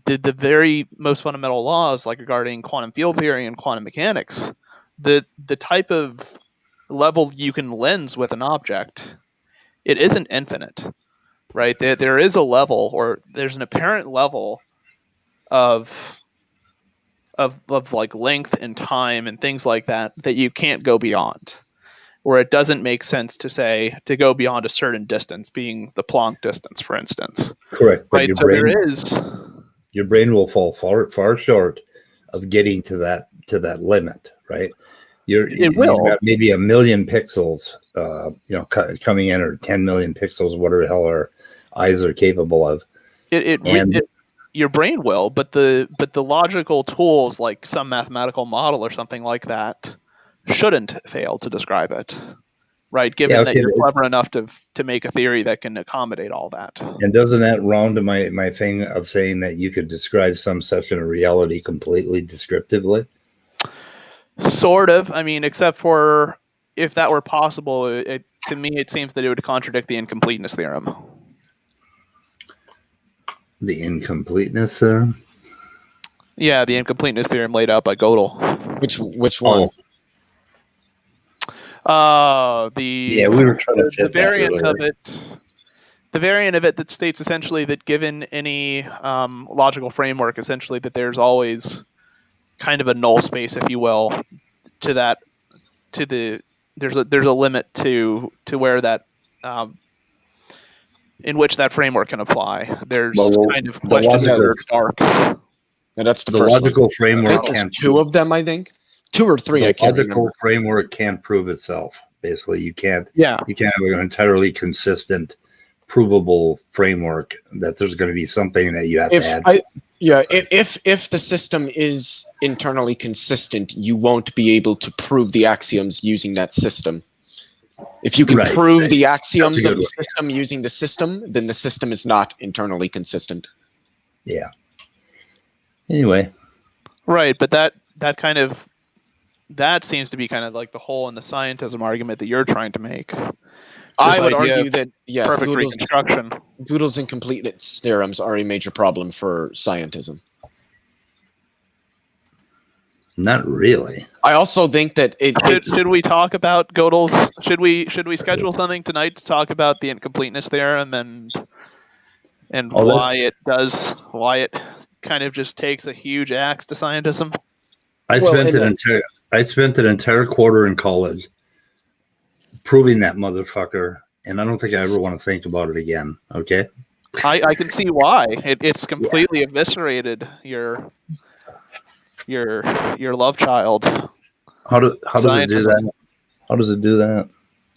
very most fundamental laws, like regarding quantum field theory and quantum mechanics, the type of level you can lens with an object, it isn't infinite, right? There is a level, or there's an apparent level of like length and time and things like that you can't go beyond, where it doesn't make sense to go beyond a certain distance, being the Planck distance, for instance. Correct. But right. Your brain will fall far short of getting to that limit, right? You've got maybe 1 million pixels, coming in, or 10 million pixels, whatever the hell our eyes are capable of. Your brain will, but the logical tools, like some mathematical model or something like that, shouldn't fail to describe it, right? Given that you're clever enough to make a theory that can accommodate all that. And doesn't that round to my thing of saying that you could describe some section of reality completely descriptively? Sort of. I mean, except for if that were possible, to me it seems that it would contradict the incompleteness theorem. The incompleteness theorem? Yeah, the incompleteness theorem laid out by Gödel. Which one? We were trying to fit the variant of it. The variant of it that states essentially that given any logical framework, essentially that there's always kind of a null space, if you will, to the there's a limit to where that in which that framework can apply. There's kind of questions that are dark. And that's the logical framework. There's two of them, I think. 2 or 3. I can't remember. The logical framework can't prove itself. Basically, you can't. Yeah. You can't have an entirely consistent, provable framework. That there's going to be something that you have to add. If the system is internally consistent, you won't be able to prove the axioms using that system. If you can prove the axioms of the system using the system, then the system is not internally consistent. Yeah. Anyway. Right, but that seems to be kind of like the hole in the scientism argument that you're trying to make. I would argue that perfect reconstruction. Gödel's incompleteness theorems are a major problem for scientism. Not really. I also think that should we talk about Gödel's? Should we schedule something tonight to talk about the incompleteness theorem and why it kind of just takes a huge axe to scientism? I spent an entire quarter in college proving that motherfucker, and I don't think I ever want to think about it again. Okay. I can see why. It's completely eviscerated your love child. How does it do that? How does it do that?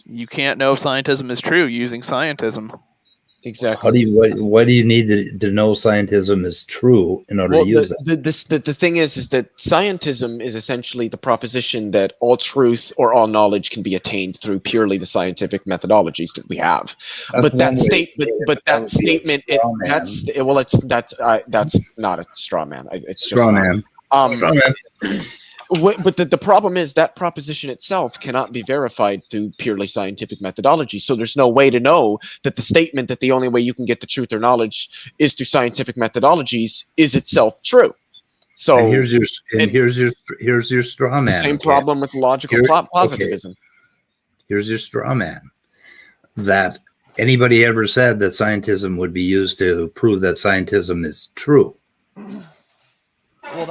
You can't know if scientism is true using scientism. Exactly. Why do you need to know scientism is true in order to use it? The thing is that scientism is essentially the proposition that all truth or all knowledge can be attained through purely the scientific methodologies that we have. That's not a straw man. It's just straw man. Straw man. But the problem is that proposition itself cannot be verified through purely scientific methodology. So there's no way to know that the statement that the only way you can get the truth or knowledge is through scientific methodologies is itself true. So and here's your straw man. Same problem with logical positivism. Okay. Here's your straw man. That anybody ever said that scientism would be used to prove that scientism is true? Well,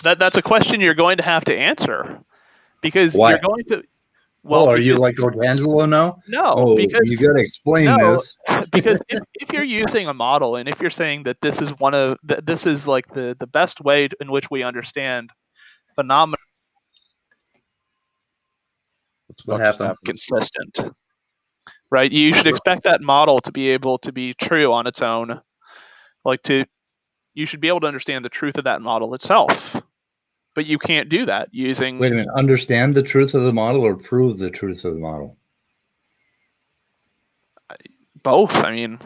that's a question you're going to have to answer, because you're going to. Well, are you like D'Angelo now? No, because you got to explain this. Because if you're using a model and if you're saying that this is this is like the best way in which we understand phenomena, what happened? Consistent, right? You should expect that model to be able to be true on its own, you should be able to understand the truth of that model itself. But you can't do that using... Wait a minute. Understand the truth of the model or prove the truth of the model? Both. I mean...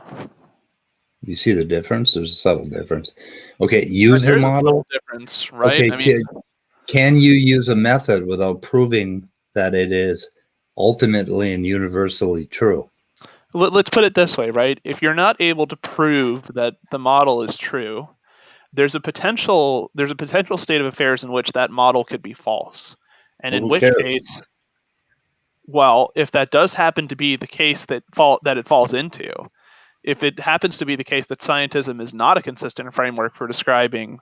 You see the difference? There's a subtle difference. Okay, use the model. Subtle difference, right? Okay, can you use a method without proving that it is ultimately and universally true? Let's put it this way, right? If you're not able to prove that the model is true, there's a potential state of affairs in which that model could be false. And in which case, well, if that does happen to be the case that it falls into, if it happens to be the case that scientism is not a consistent framework for describing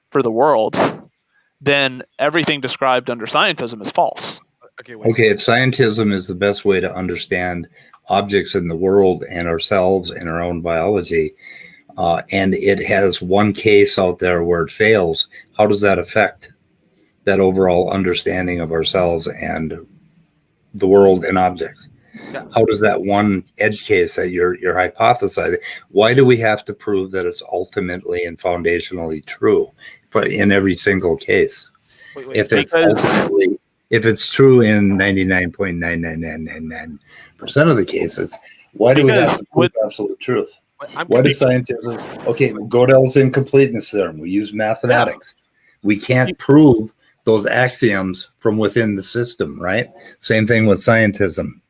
for the world, then everything described under scientism is false. Okay, if scientism is the best way to understand objects in the world and ourselves and our own biology, and it has one case out there where it fails, how does that affect that overall understanding of ourselves and the world and objects? Yeah. How does that one edge case that you're hypothesizing, why do we have to prove that it's ultimately and foundationally true in every single case? If it's true in 99.99999% of the cases, why do we have to prove absolute truth? Why does scientism? Okay, Gödel's incompleteness theorem. We use mathematics. Yeah. We can't prove those axioms from within the system, right? Same thing with scientism.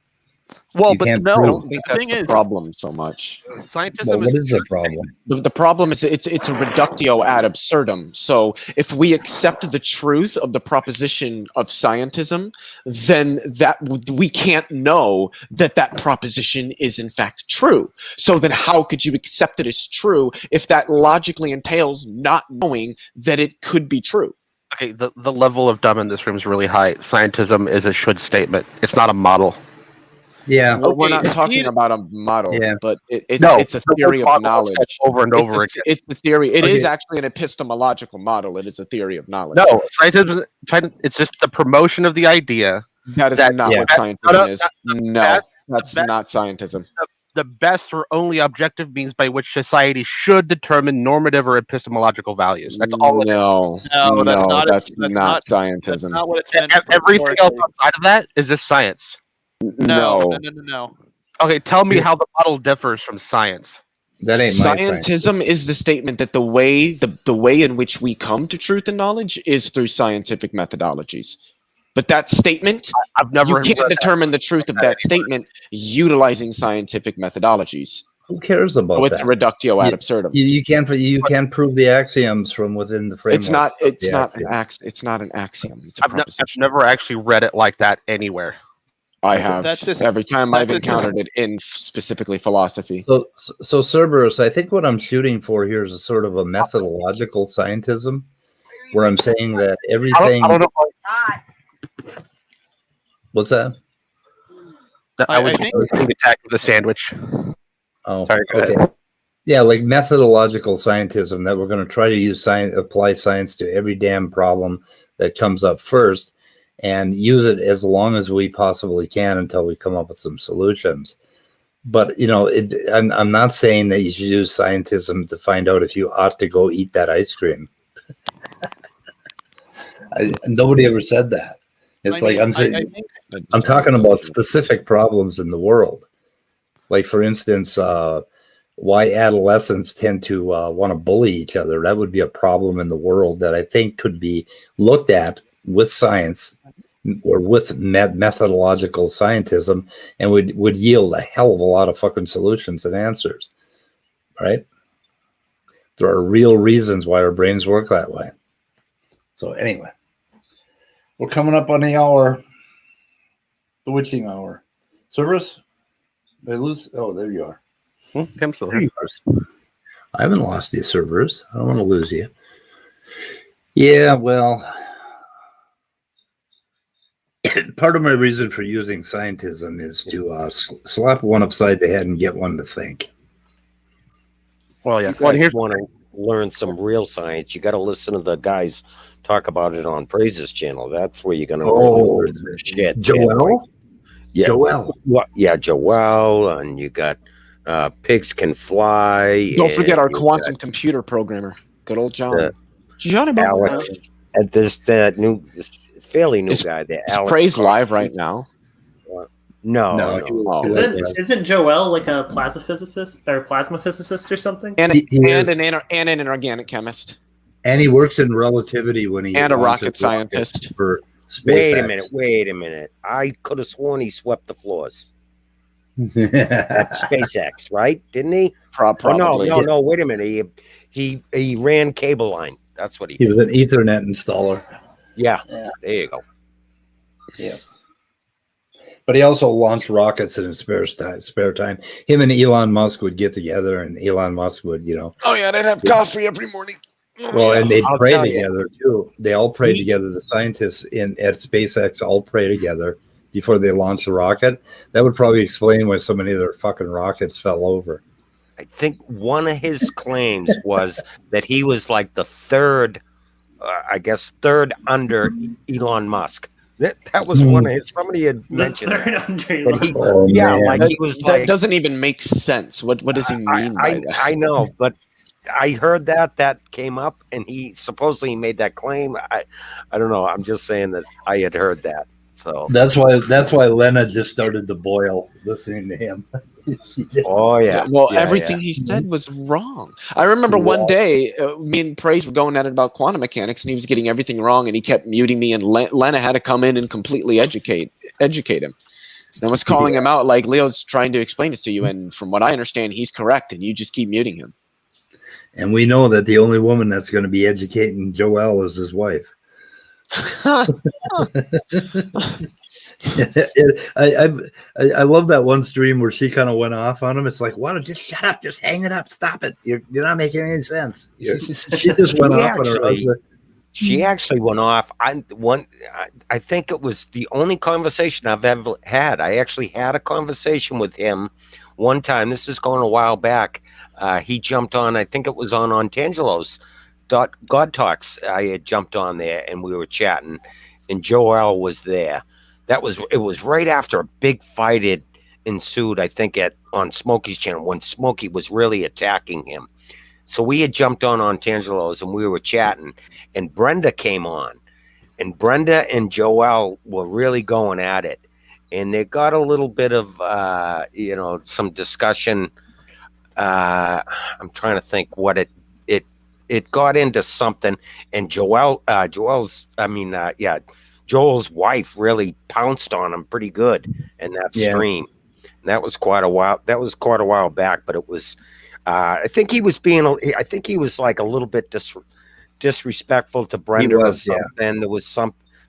Well, but no, I don't think that's the problem so much. Scientism what is the problem? The problem is it's a reductio ad absurdum. So if we accept the truth of the proposition of scientism, then that we can't know that proposition is in fact true. So then how could you accept it as true if that logically entails not knowing that it could be true? Okay, the level of dumb in this room is really high. Scientism is a should statement. It's not a model. Yeah. Well, we're Okay, not talking about a model, Yeah. but it's No, it's a the theory word of model is said knowledge. over and over again. It's the theory. It is Okay. actually an epistemological model. It is a theory of knowledge. No, scientism. It's just the promotion of the idea. That is not what scientism is. No, that's not scientism. The best or only objective means by which society should determine normative or epistemological values. That's all. No, that's not it. That's not scientism. That's not what it's meant for. Everything else outside of that is just science. No. Okay, tell me how the model differs from science. That ain't my science. Scientism is the statement that the way in which we come to truth and knowledge is through scientific methodologies. But that statement, I've never you can't determine the truth of that statement utilizing scientific methodologies. Who cares about So it's that? a reductio ad absurdum. You can't prove the axioms from within the framework. It's not axiom. it's not an axiom. It's a I've proposition. never actually read it like that anywhere. I have every time I've that's encountered it in specifically philosophy. So Cerberus, I think what I'm shooting for here is a sort of a methodological scientism, where I'm saying that everything. I don't know. What's that? I was being attacked with a sandwich. Oh, sorry. Okay. Yeah, like methodological scientism, that we're going to try to use science, apply science to every damn problem that comes up first, and use it as long as we possibly can until we come up with some solutions. But I'm not saying that you should use scientism to find out if you ought to go eat that ice cream. Nobody ever said that. It's I'm talking about specific problems in the world. Like, for instance, why adolescents tend to want to bully each other. That would be a problem in the world that I think could be looked at with science or with methodological scientism, and would yield a hell of a lot of fucking solutions and answers. Right? There are real reasons why our brains work that way. So anyway, we're coming up on the hour, the witching hour. Cerberus? Did I lose? Oh, there you are. I'm still There here. you are. I haven't lost you, Cerberus. I don't want to lose you. Yeah, well, part of my reason for using scientism is to slap one upside the head and get one to think. Well, yeah. If you want to learn some real science, you got to listen to the guys talk about it on Praise's channel. That's where you're going to learn some shit. Joel? Yeah. Joel. Yeah, Joel, and you got Pigs Can Fly. Don't forget our you quantum got, computer programmer, good old John. John Alex. And there's that fairly new guy there. Is Alex Praise Carson. live right now? No. Isn't Joel like a plasma physicist or something? And He is. an inorganic chemist. And he works in relativity when he And a launches rocket scientist. for SpaceX. Wait a minute. I could have sworn he swept the floors. At SpaceX, right? Didn't he? Probably. No. Wait a minute. He ran cable line. That's what He was an Ethernet installer. Yeah. There you go. Yeah. But he also launched rockets in his spare time. Him and Elon Musk would get together, and Elon Musk would, Oh yeah, they'd have coffee every morning. Well, and they'd I'll pray tell you. together too. They all pray together. The scientists at SpaceX all pray together before they launch the rocket. That would probably explain why so many of their fucking rockets fell over. I think one of his claims was that he was like the third under Elon Musk. That was one of his. Somebody had mentioned that he was that like. doesn't even make sense. What does he mean by that? I know, but I heard that came up, and he supposedly made that claim. I don't know. I'm just saying that I had heard that. So That's why Lena just started to boil listening to him. Oh yeah. Well, Yeah, everything yeah. he said was wrong. I remember one day, me and Praise were going at it about quantum mechanics, and he was getting everything wrong, and he kept muting me, and Lena had to come in and completely educate him. And I was calling him out, like, Leo's trying to explain this to you, and from what I understand, he's correct, and you just keep muting him. And we know that the only woman that's going to be educating Joel is his wife. I love that one stream where she kind of went off on him. It's like, why don't you just shut up, just hang it up, stop it. You're not making any sense. She just went off on her husband. She actually went off. I think it was the only conversation I've ever had. I actually had a conversation with him one time. This is going a while back. He jumped on. I think it was on Tangelo's God Talks. I had jumped on there and we were chatting, and Joel was there. It was right after a big fight had ensued. I think on Smokey's channel when Smokey was really attacking him. So we had jumped on Tangelo's and we were chatting, and Brenda came on, and Brenda and Joel were really going at it, and they got a little bit of some discussion. I'm trying to think what it got into something, and Joel's wife really pounced on him pretty good in that stream. And that was quite a while back, but it was. I think he was like a little bit disrespectful to Brenda or something. Yeah. There was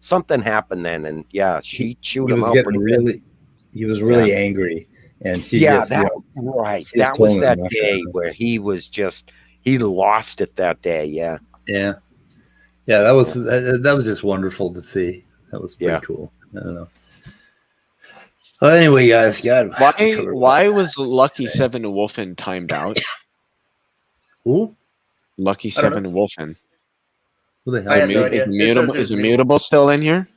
something happened then, and she chewed him out pretty good. He was really angry, and she that was that day where he lost it that day. Yeah. That was just wonderful to see. That was pretty cool. I don't know. Well, anyway, guys, why was Lucky 7 Wolfen timed out? Who? Lucky 7 Wolfen. Who the hell is Immutable still in here?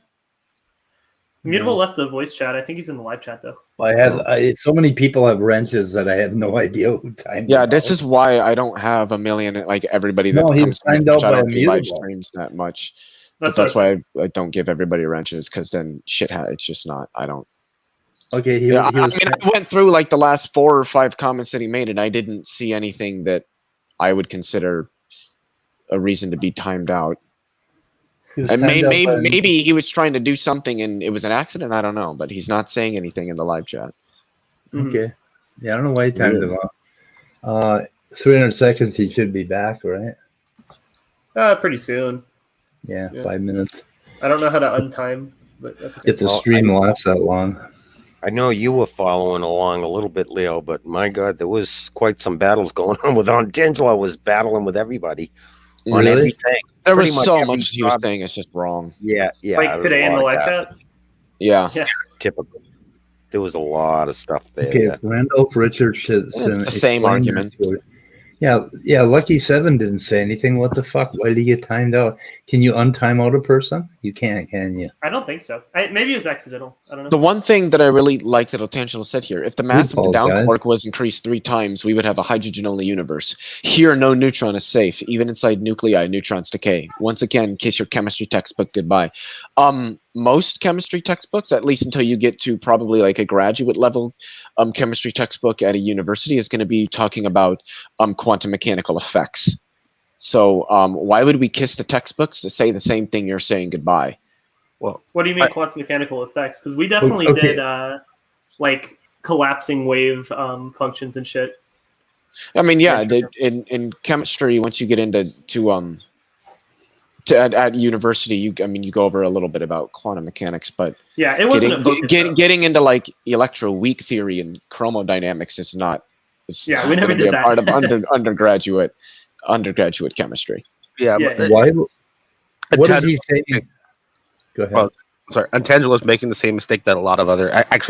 Immutable left the voice chat. I think he's in the live chat though. So many people have wrenches that I have no idea who timed. Yeah, this is why I don't have a million like everybody that comes timed out by live streams that much. That's why I don't give everybody wrenches, because then it's just not. I don't. Okay, I went through like the last 4 or 5 comments that he made, and I didn't see anything that I would consider a reason to be timed out. And maybe he was trying to do something and it was an accident. I don't know, but he's not saying anything in the live chat. Okay, I don't know why he timed him out. 300 seconds. He should be back, right? Pretty soon. Yeah, 5 minutes. I don't know how to untime, but that's okay. It's a stream lasts that long. I know you were following along a little bit, Leo, but my God, there was quite some battles going on with Tangelo was battling with everybody on everything. There was so much he was saying. It's just wrong. Yeah. Like today in the live chat. Yeah. Typical. There was a lot of stuff there. Okay, Randolph Richardson. It's the same argument. Yeah. Lucky 7 didn't say anything. What the fuck? Why did he get timed out? Can you untime out a person? You can't, can you? I don't think so. Maybe it was accidental. I don't know. The one thing that I really like that Otangelo said here: if the mass of the down quark was increased 3 times, we would have a hydrogen-only universe. Here, no neutron is safe. Even inside nuclei, neutrons decay. Once again, in case your chemistry textbook, goodbye. Most chemistry textbooks, at least until you get to probably like a graduate level chemistry textbook at a university, is going to be talking about quantum mechanical effects. So why would we kiss the textbooks to say the same thing you're saying goodbye? Well, what do you mean quantum mechanical effects? Because we definitely did like collapsing wave functions and shit. I mean, yeah, in chemistry, once you get into at university, you go over a little bit about quantum mechanics, but yeah, it wasn't getting into like electroweak theory and chromodynamics is not. We never did that. Part of undergraduate chemistry. Yeah. Why? What is he saying? Go ahead. Well, sorry, Antangelo's making the same mistake that a lot of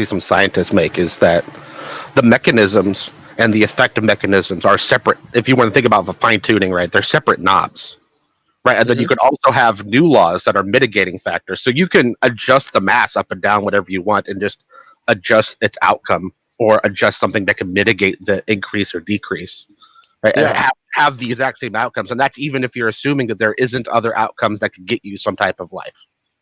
some scientists make, is that the mechanisms and the effective mechanisms are separate. If you want to think about the fine tuning, right, they're separate knobs. Right, and then you could also have new laws that are mitigating factors. So you can adjust the mass up and down, whatever you want, and just adjust its outcome, or adjust something that can mitigate the increase or decrease. Right, and have the exact same outcomes. And that's even if you're assuming that there isn't other outcomes that could get you some type of life.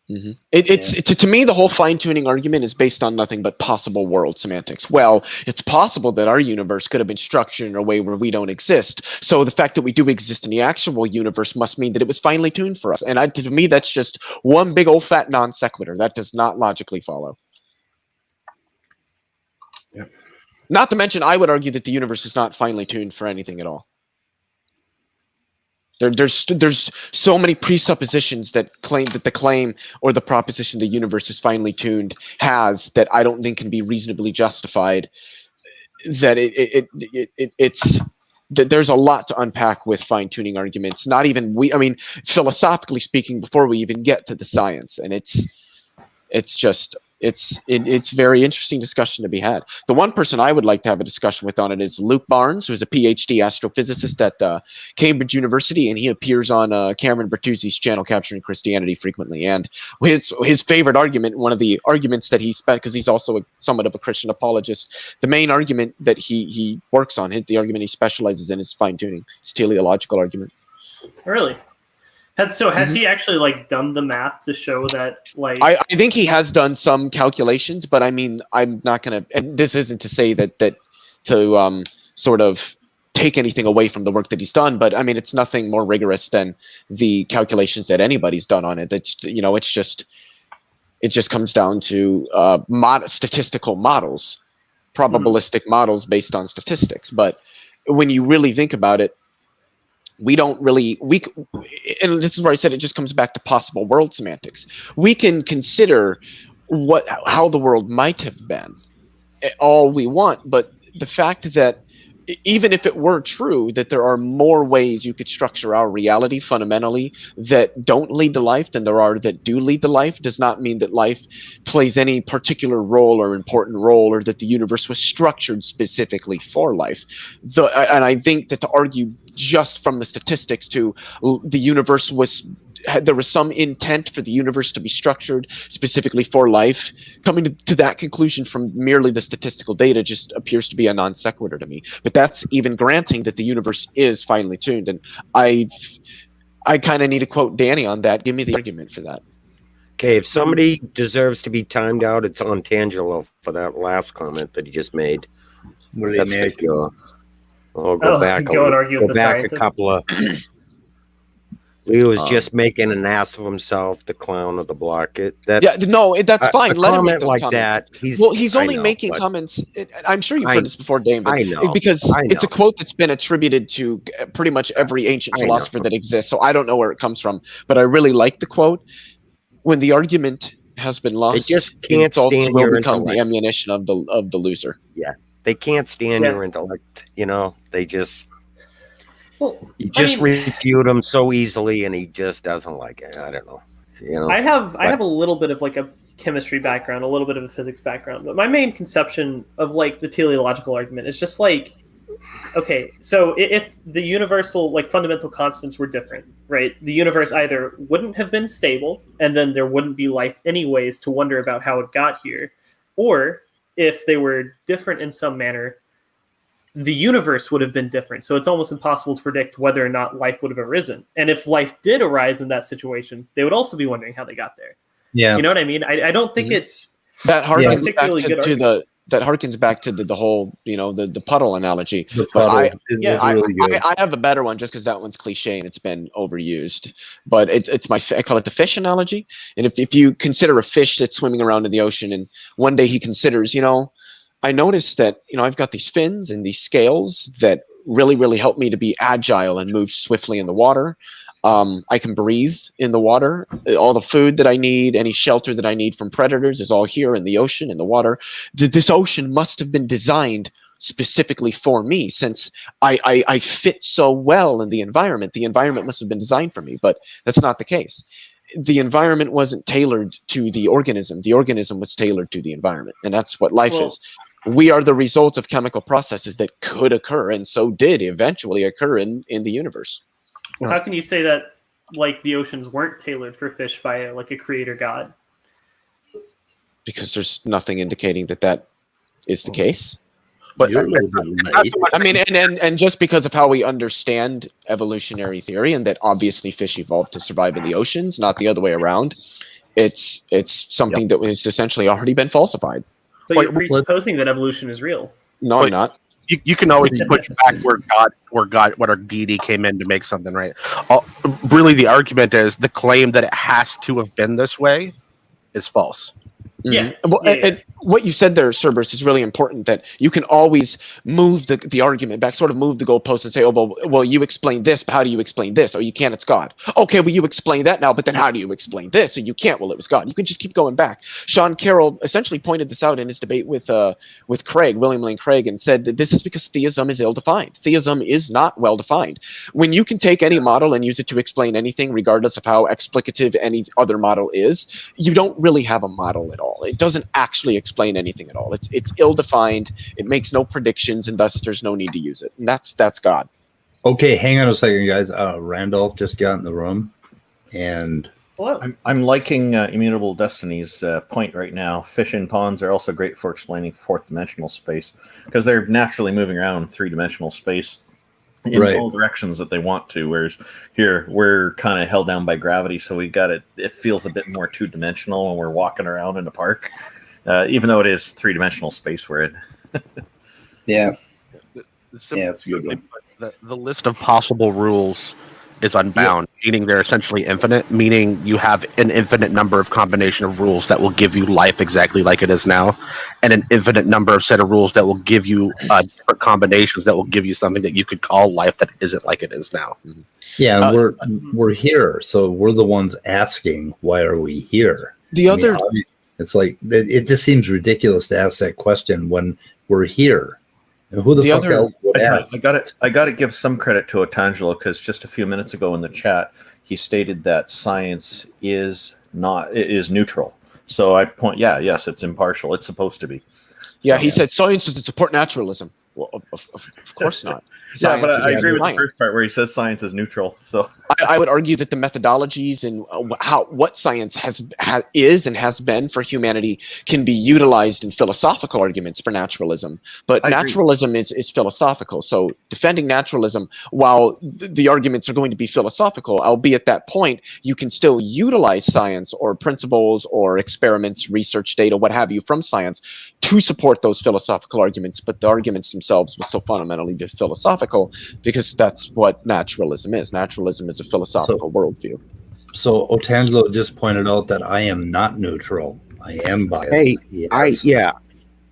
To me, the whole fine-tuning argument is based on nothing but possible world semantics. Well, it's possible that our universe could have been structured in a way where we don't exist. So the fact that we do exist in the actual universe must mean that it was finely tuned for us. And to me, that's just one big old fat non sequitur. That does not logically follow. Yeah. Not to mention, I would argue that the universe is not finely tuned for anything at all. There's so many presuppositions that claim that the claim or the proposition the universe is finely tuned has that I don't think can be reasonably justified. That it's there's a lot to unpack with fine-tuning arguments. Not even I mean, philosophically speaking, before we even get to the science, and it's very interesting discussion to be had. The one person I would like to have a discussion with on it is Luke Barnes, who's a PhD astrophysicist at Cambridge University, and he appears on Cameron Bertuzzi's channel, Capturing Christianity, frequently. And his favorite argument, one of the arguments that because he's also somewhat of a Christian apologist, the main argument that he works on, the argument he specializes in, is fine-tuning, his teleological argument. Really? Has he actually like done the math to show that like I think he has done some calculations, but I mean, I'm not gonna, and this isn't to say that to sort of take anything away from the work that he's done, but I mean, it's nothing more rigorous than the calculations that anybody's done on it. That's, it just comes down to statistical models, probabilistic models based on statistics. But when you really think about it, we don't really, and this is where I said it just comes back to possible world semantics. We can consider how the world might have been all we want, but the fact that even if it were true that there are more ways you could structure our reality fundamentally that don't lead to life than there are that do lead to life, does not mean that life plays any particular role or important role, or that the universe was structured specifically for life. And I think that to argue just from the statistics to the universe there was some intent for the universe to be structured specifically for life, coming to that conclusion from merely the statistical data just appears to be a non sequitur to me. But that's even granting that the universe is finely tuned. And I kind of need to quote Danny on that. Give me the argument for that. Okay, if somebody deserves to be timed out, it's on Tangelo for that last comment that he just made. What did he make? I'll go back. Go and argue with the back scientists. a couple of. Leo was just making an ass of himself, the clown of the block. That's fine. Let him make those comments. That. He's only making comments. I'm sure you've heard this before, Dave. I know because it's a quote that's been attributed to pretty much every ancient philosopher that exists. So I don't know where it comes from, but I really like the quote. When the argument has been lost, they just can't stand will become the ammunition of the loser. Yeah, they can't stand your intellect. They just. You just refute him so easily, and he just doesn't like it. I don't know. I have a little bit of like a chemistry background, a little bit of a physics background, but my main conception of like the teleological argument is just like, okay, so if the universal like fundamental constants were different, right? The universe either wouldn't have been stable, and then there wouldn't be life anyways to wonder about how it got here, or if they were different in some manner, the universe would have been different. So it's almost impossible to predict whether or not life would have arisen. And if life did arise in that situation, they would also be wondering how they got there. Yeah. You know what I mean? I don't think it's that harkens back to the whole, the puddle analogy. But I have a better one just because that one's cliche and it's been overused. But I call it the fish analogy. And if you consider a fish that's swimming around in the ocean, and one day he considers, I noticed that, I've got these fins and these scales that really, really help me to be agile and move swiftly in the water. I can breathe in the water. All the food that I need, any shelter that I need from predators is all here in the ocean, in the water. This ocean must have been designed specifically for me, since I fit so well in the environment. The environment must have been designed for me, but that's not the case. The environment wasn't tailored to the organism. The organism was tailored to the environment, and that's what life is. We are the result of chemical processes that could occur, and so did eventually occur in the universe. How can you say that like the oceans weren't tailored for fish by like a creator god? Because there's nothing indicating that is the case. But I mean, and just because of how we understand evolutionary theory, and that obviously fish evolved to survive in the oceans, not the other way around, it's something that has essentially already been falsified. But you're presupposing that evolution is real. No, I'm not. You can always push back where our deity came in to make something, right? Really, the argument is the claim that it has to have been this way is false. Yeah. what you said there, Cerberus, is really important, that you can always move the argument back, sort of move the goalpost and say, oh, well, you explained this, but how do you explain this? Oh, you can't, it's God. Okay, well, you explain that now, but then how do you explain this? And you can't, well, it was God. You can just keep going back. Sean Carroll essentially pointed this out in his debate with Craig, William Lane Craig, and said that this is because theism is ill-defined. Theism is not well-defined. When you can take any model and use it to explain anything, regardless of how explicative any other model is, you don't really have a model at all. It doesn't actually explain anything at all. It's ill-defined. It makes no predictions, and thus there's no need to use it. And that's God. Okay, hang on a second, guys. Randolph just got in the room, and I'm liking Immutable Destiny's point right now. Fish in ponds are also great for explaining fourth dimensional space because they're naturally moving around three-dimensional space in all directions that they want to, whereas here we're kind of held down by gravity, so we got it feels a bit more two-dimensional when we're walking around in a park. Even though it is three-dimensional space we're in. Yeah, it's a good one. The list of possible rules is unbound, meaning they're essentially infinite, meaning you have an infinite number of combination of rules that will give you life exactly like it is now, and an infinite number of set of rules that will give you different combinations that will give you something that you could call life that isn't like it is now. Yeah, and we're here, so we're the ones asking, why are we here? It's like, it just seems ridiculous to ask that question when we're here. And who the fuck else would ask? I got to give some credit to Otangelo, because just a few minutes ago in the chat, he stated that science is neutral. So I point, yes, it's impartial. It's supposed to be. Yeah, he said science doesn't support naturalism. Well, of course not. Yeah, but I agree with the first part where he says science is neutral. So I would argue that the methodologies and what science is and has been for humanity can be utilized in philosophical arguments for naturalism. But naturalism is philosophical. So defending naturalism, while the arguments are going to be philosophical, albeit at that point, you can still utilize science or principles or experiments, research data, what have you, from science to support those philosophical arguments. But the arguments themselves will still fundamentally be philosophical, because that's what naturalism is. Naturalism is a philosophical worldview. So Otangelo just pointed out that I am not neutral. I am biased. Hey,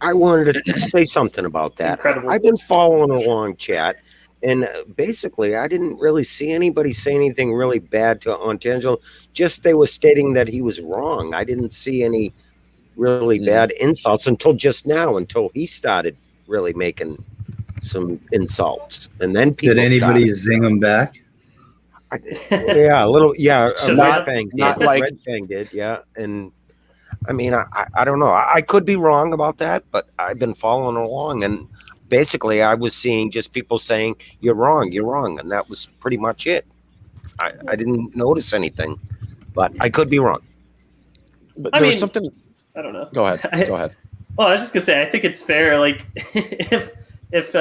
I wanted to say something about that. Incredible. I've been following along, chat, and basically I didn't really see anybody say anything really bad to Otangelo. Just they were stating that he was wrong. I didn't see any really bad insults until just now, until he started really making some insults, and then people. Did anybody zing him back? Yeah, a little. Yeah, So Red Fang did. Red Fang did. Yeah, and I mean, I don't know. I could be wrong about that, but I've been following along, and basically, I was seeing just people saying you're wrong, and that was pretty much it. I didn't notice anything, but I could be wrong. But there was something. I don't know. Go ahead. Go ahead. Well, I was just gonna say, I think it's fair. Like, if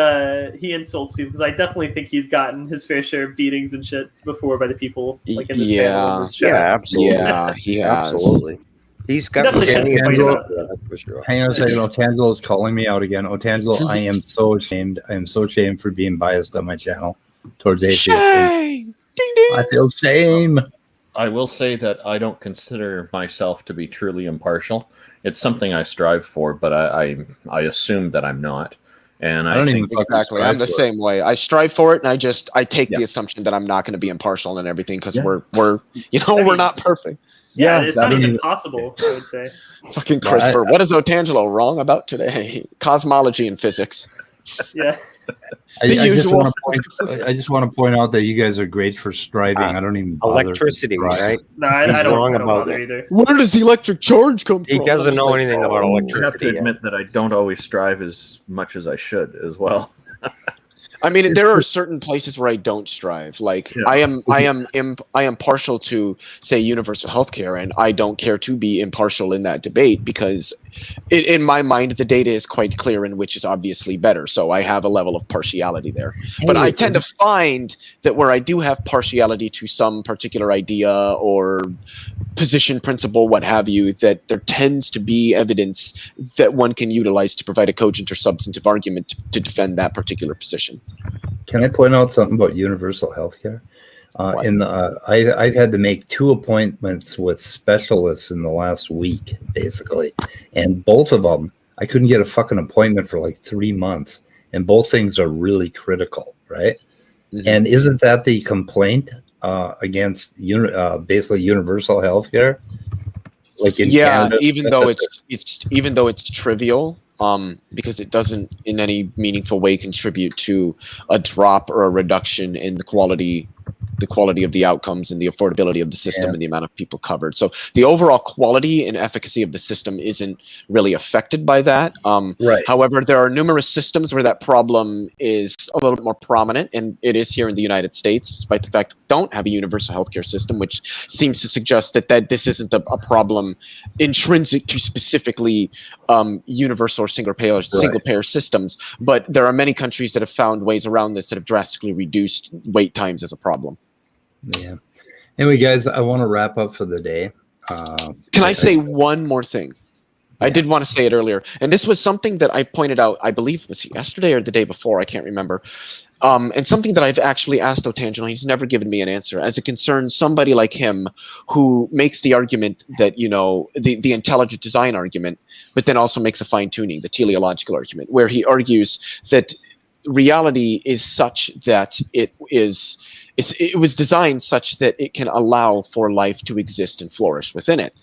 he insults people, because I definitely think he's gotten his fair share of beatings and shit before by the people like in this panel. In this chat. Yeah, absolutely. Yeah, he has. Absolutely. He's got Definitely shouldn't complain about that. that's for sure. Hang on a second. Otangelo is calling me out again. Otangelo, I am so ashamed. I am so ashamed for being biased on my channel towards atheists. Shame! Ding, ding. I feel shame. I will say that I don't consider myself to be truly impartial. It's something I strive for, but I assume that I'm not. And I don't think even fucking Exactly. I'm the strive for same way. I strive for it, and I take the assumption that I'm not going to be impartial and everything, because we're we're not perfect. Yeah, it's I not don't even even- possible, I would say. Fucking CRISPR. What is Otangelo wrong about today? Cosmology and physics. Yeah. I The just usual. want to point out that you guys are great for striving. I don't even bother to Electricity, strive. right? No, I He's don't, wrong I don't about bother it. either. Where does the electric charge come from? He doesn't know anything about I have to electricity. yet. admit that I don't always strive as much as I should as well. I mean, there are certain places where I don't strive. Like I am partial to, say, universal healthcare, and I don't care to be impartial in that debate, because in my mind the data is quite clear and which is obviously better. So I have a level of partiality there. But I tend to find that where I do have partiality to some particular idea or position, principle, what have you, that there tends to be evidence that one can utilize to provide a cogent or substantive argument to defend that particular position. Can I point out something about universal healthcare? I've had to make 2 appointments with specialists in the last week, basically, and both of them I couldn't get a fucking appointment for like 3 months, and both things are really critical, right? Mm-hmm. And isn't that the complaint against basically universal health care? Like in Canada, even though it's trivial, because it doesn't in any meaningful way contribute to a drop or a reduction in the quality of the outcomes and the affordability of the system and the amount of people covered. So the overall quality and efficacy of the system isn't really affected by that. Right. However, there are numerous systems where that problem is a little bit more prominent, and it is here in the United States, despite the fact that we don't have a universal healthcare system, which seems to suggest that this isn't a problem intrinsic to specifically universal or single payer systems. But there are many countries that have found ways around this that have drastically reduced wait times as a problem. Yeah. Anyway, guys, I want to wrap up for the day. Can I say one more thing? I did want to say it earlier, and this was something that I pointed out, I believe it was yesterday or the day before, I can't remember, and something that I've actually asked Otangelo. He's never given me an answer, as it concerns somebody like him who makes the argument that, the intelligent design argument, but then also makes a fine-tuning, the teleological argument, where he argues that reality is such that it was designed such that it can allow for life to exist and flourish within it.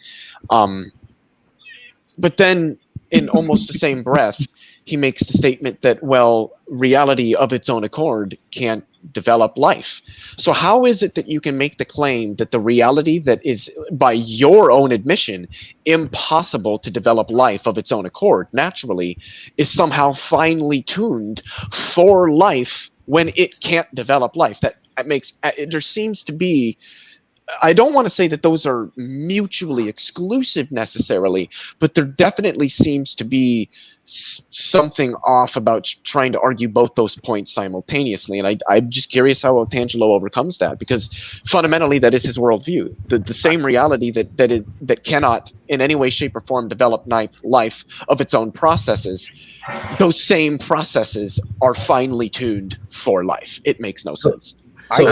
But then in almost the same breath, he makes the statement that, well, reality of its own accord can't develop life. So how is it that you can make the claim that the reality that is, by your own admission, impossible to develop life of its own accord naturally is somehow finely tuned for life when it can't develop life? That makes, there seems to be, I don't want to say that those are mutually exclusive necessarily, but there definitely seems to be something off about trying to argue both those points simultaneously. And I'm just curious how Otangelo overcomes that, because fundamentally that is his worldview. The same reality that cannot in any way, shape, or form develop life of its own processes, those same processes are finely tuned for life. It makes no sense. So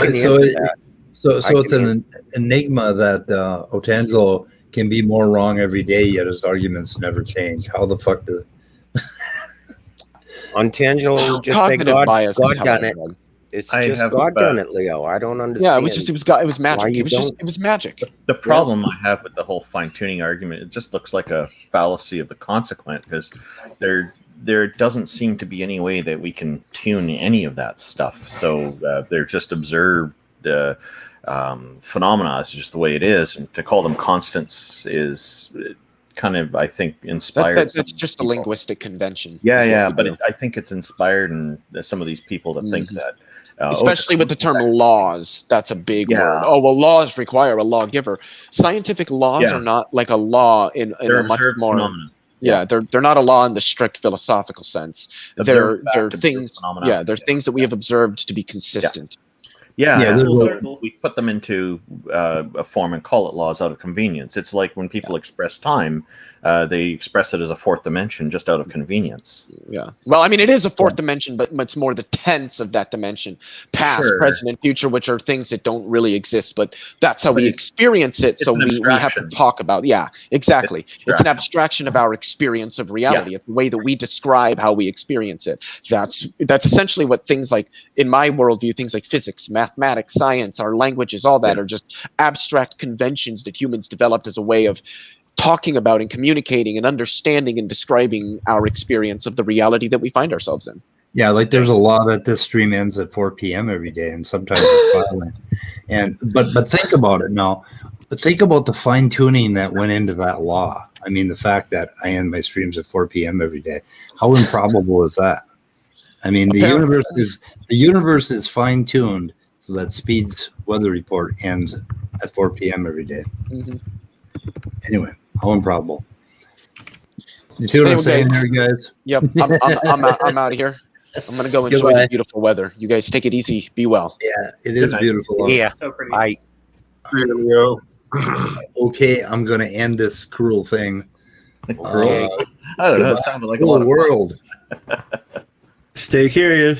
it's an enigma that Otangelo can be more wrong every day, yet his arguments never change. How the fuck does Otangelo just say God done it? It's just God done it, Leo. I don't understand. Yeah, it was magic. It was magic. The problem I have with the whole fine-tuning argument, it just looks like a fallacy of the consequent, because there doesn't seem to be any way that we can tune any of that stuff. So they're just observed phenomena. It's just the way it is, and to call them constants is kind of, I think, inspired. That's just a linguistic convention. Yeah, but I think it's inspired in some of these people to think that, especially with the term laws. That's a big word. Oh well, laws require a lawgiver. Scientific laws are not like a law in a much more. Phenomena. Yeah, they're not a law in the strict philosophical sense. They're things. Yeah, they're things that we have observed to be consistent. We put them into a form and call it laws out of convenience. It's like when people express time, they express it as a fourth dimension just out of convenience. Yeah. Well, I mean, it is a fourth dimension, but it's more the tense of that dimension. Past, present, and future, which are things that don't really exist, but that's how we experience it. So we have to talk about. Yeah, exactly. It's an abstraction of our experience of reality. It's the way that we describe how we experience it. That's essentially what things like, in my worldview, things like physics, mathematics, science, our languages, all that are just abstract conventions that humans developed as a way of talking about and communicating and understanding and describing our experience of the reality that we find ourselves in. Yeah, like there's a law that this stream ends at 4 p.m. every day, and sometimes it's violent. But think about it now. Think about the fine tuning that went into that law. I mean, the fact that I end my streams at 4 p.m. every day. How improbable is that? I mean, the universe is fine tuned so that Speed's weather report ends at 4 p.m. every day. Mm-hmm. Anyway, how improbable. You see what I'm saying here, guys? Yep, I'm out of here. I'm going to go enjoy the beautiful weather. You guys take it easy. Be well. Yeah, it is beautiful. Yeah, so pretty. Okay, I'm going to end this cruel thing. I don't know. It sounded like a lot of world. Stay curious.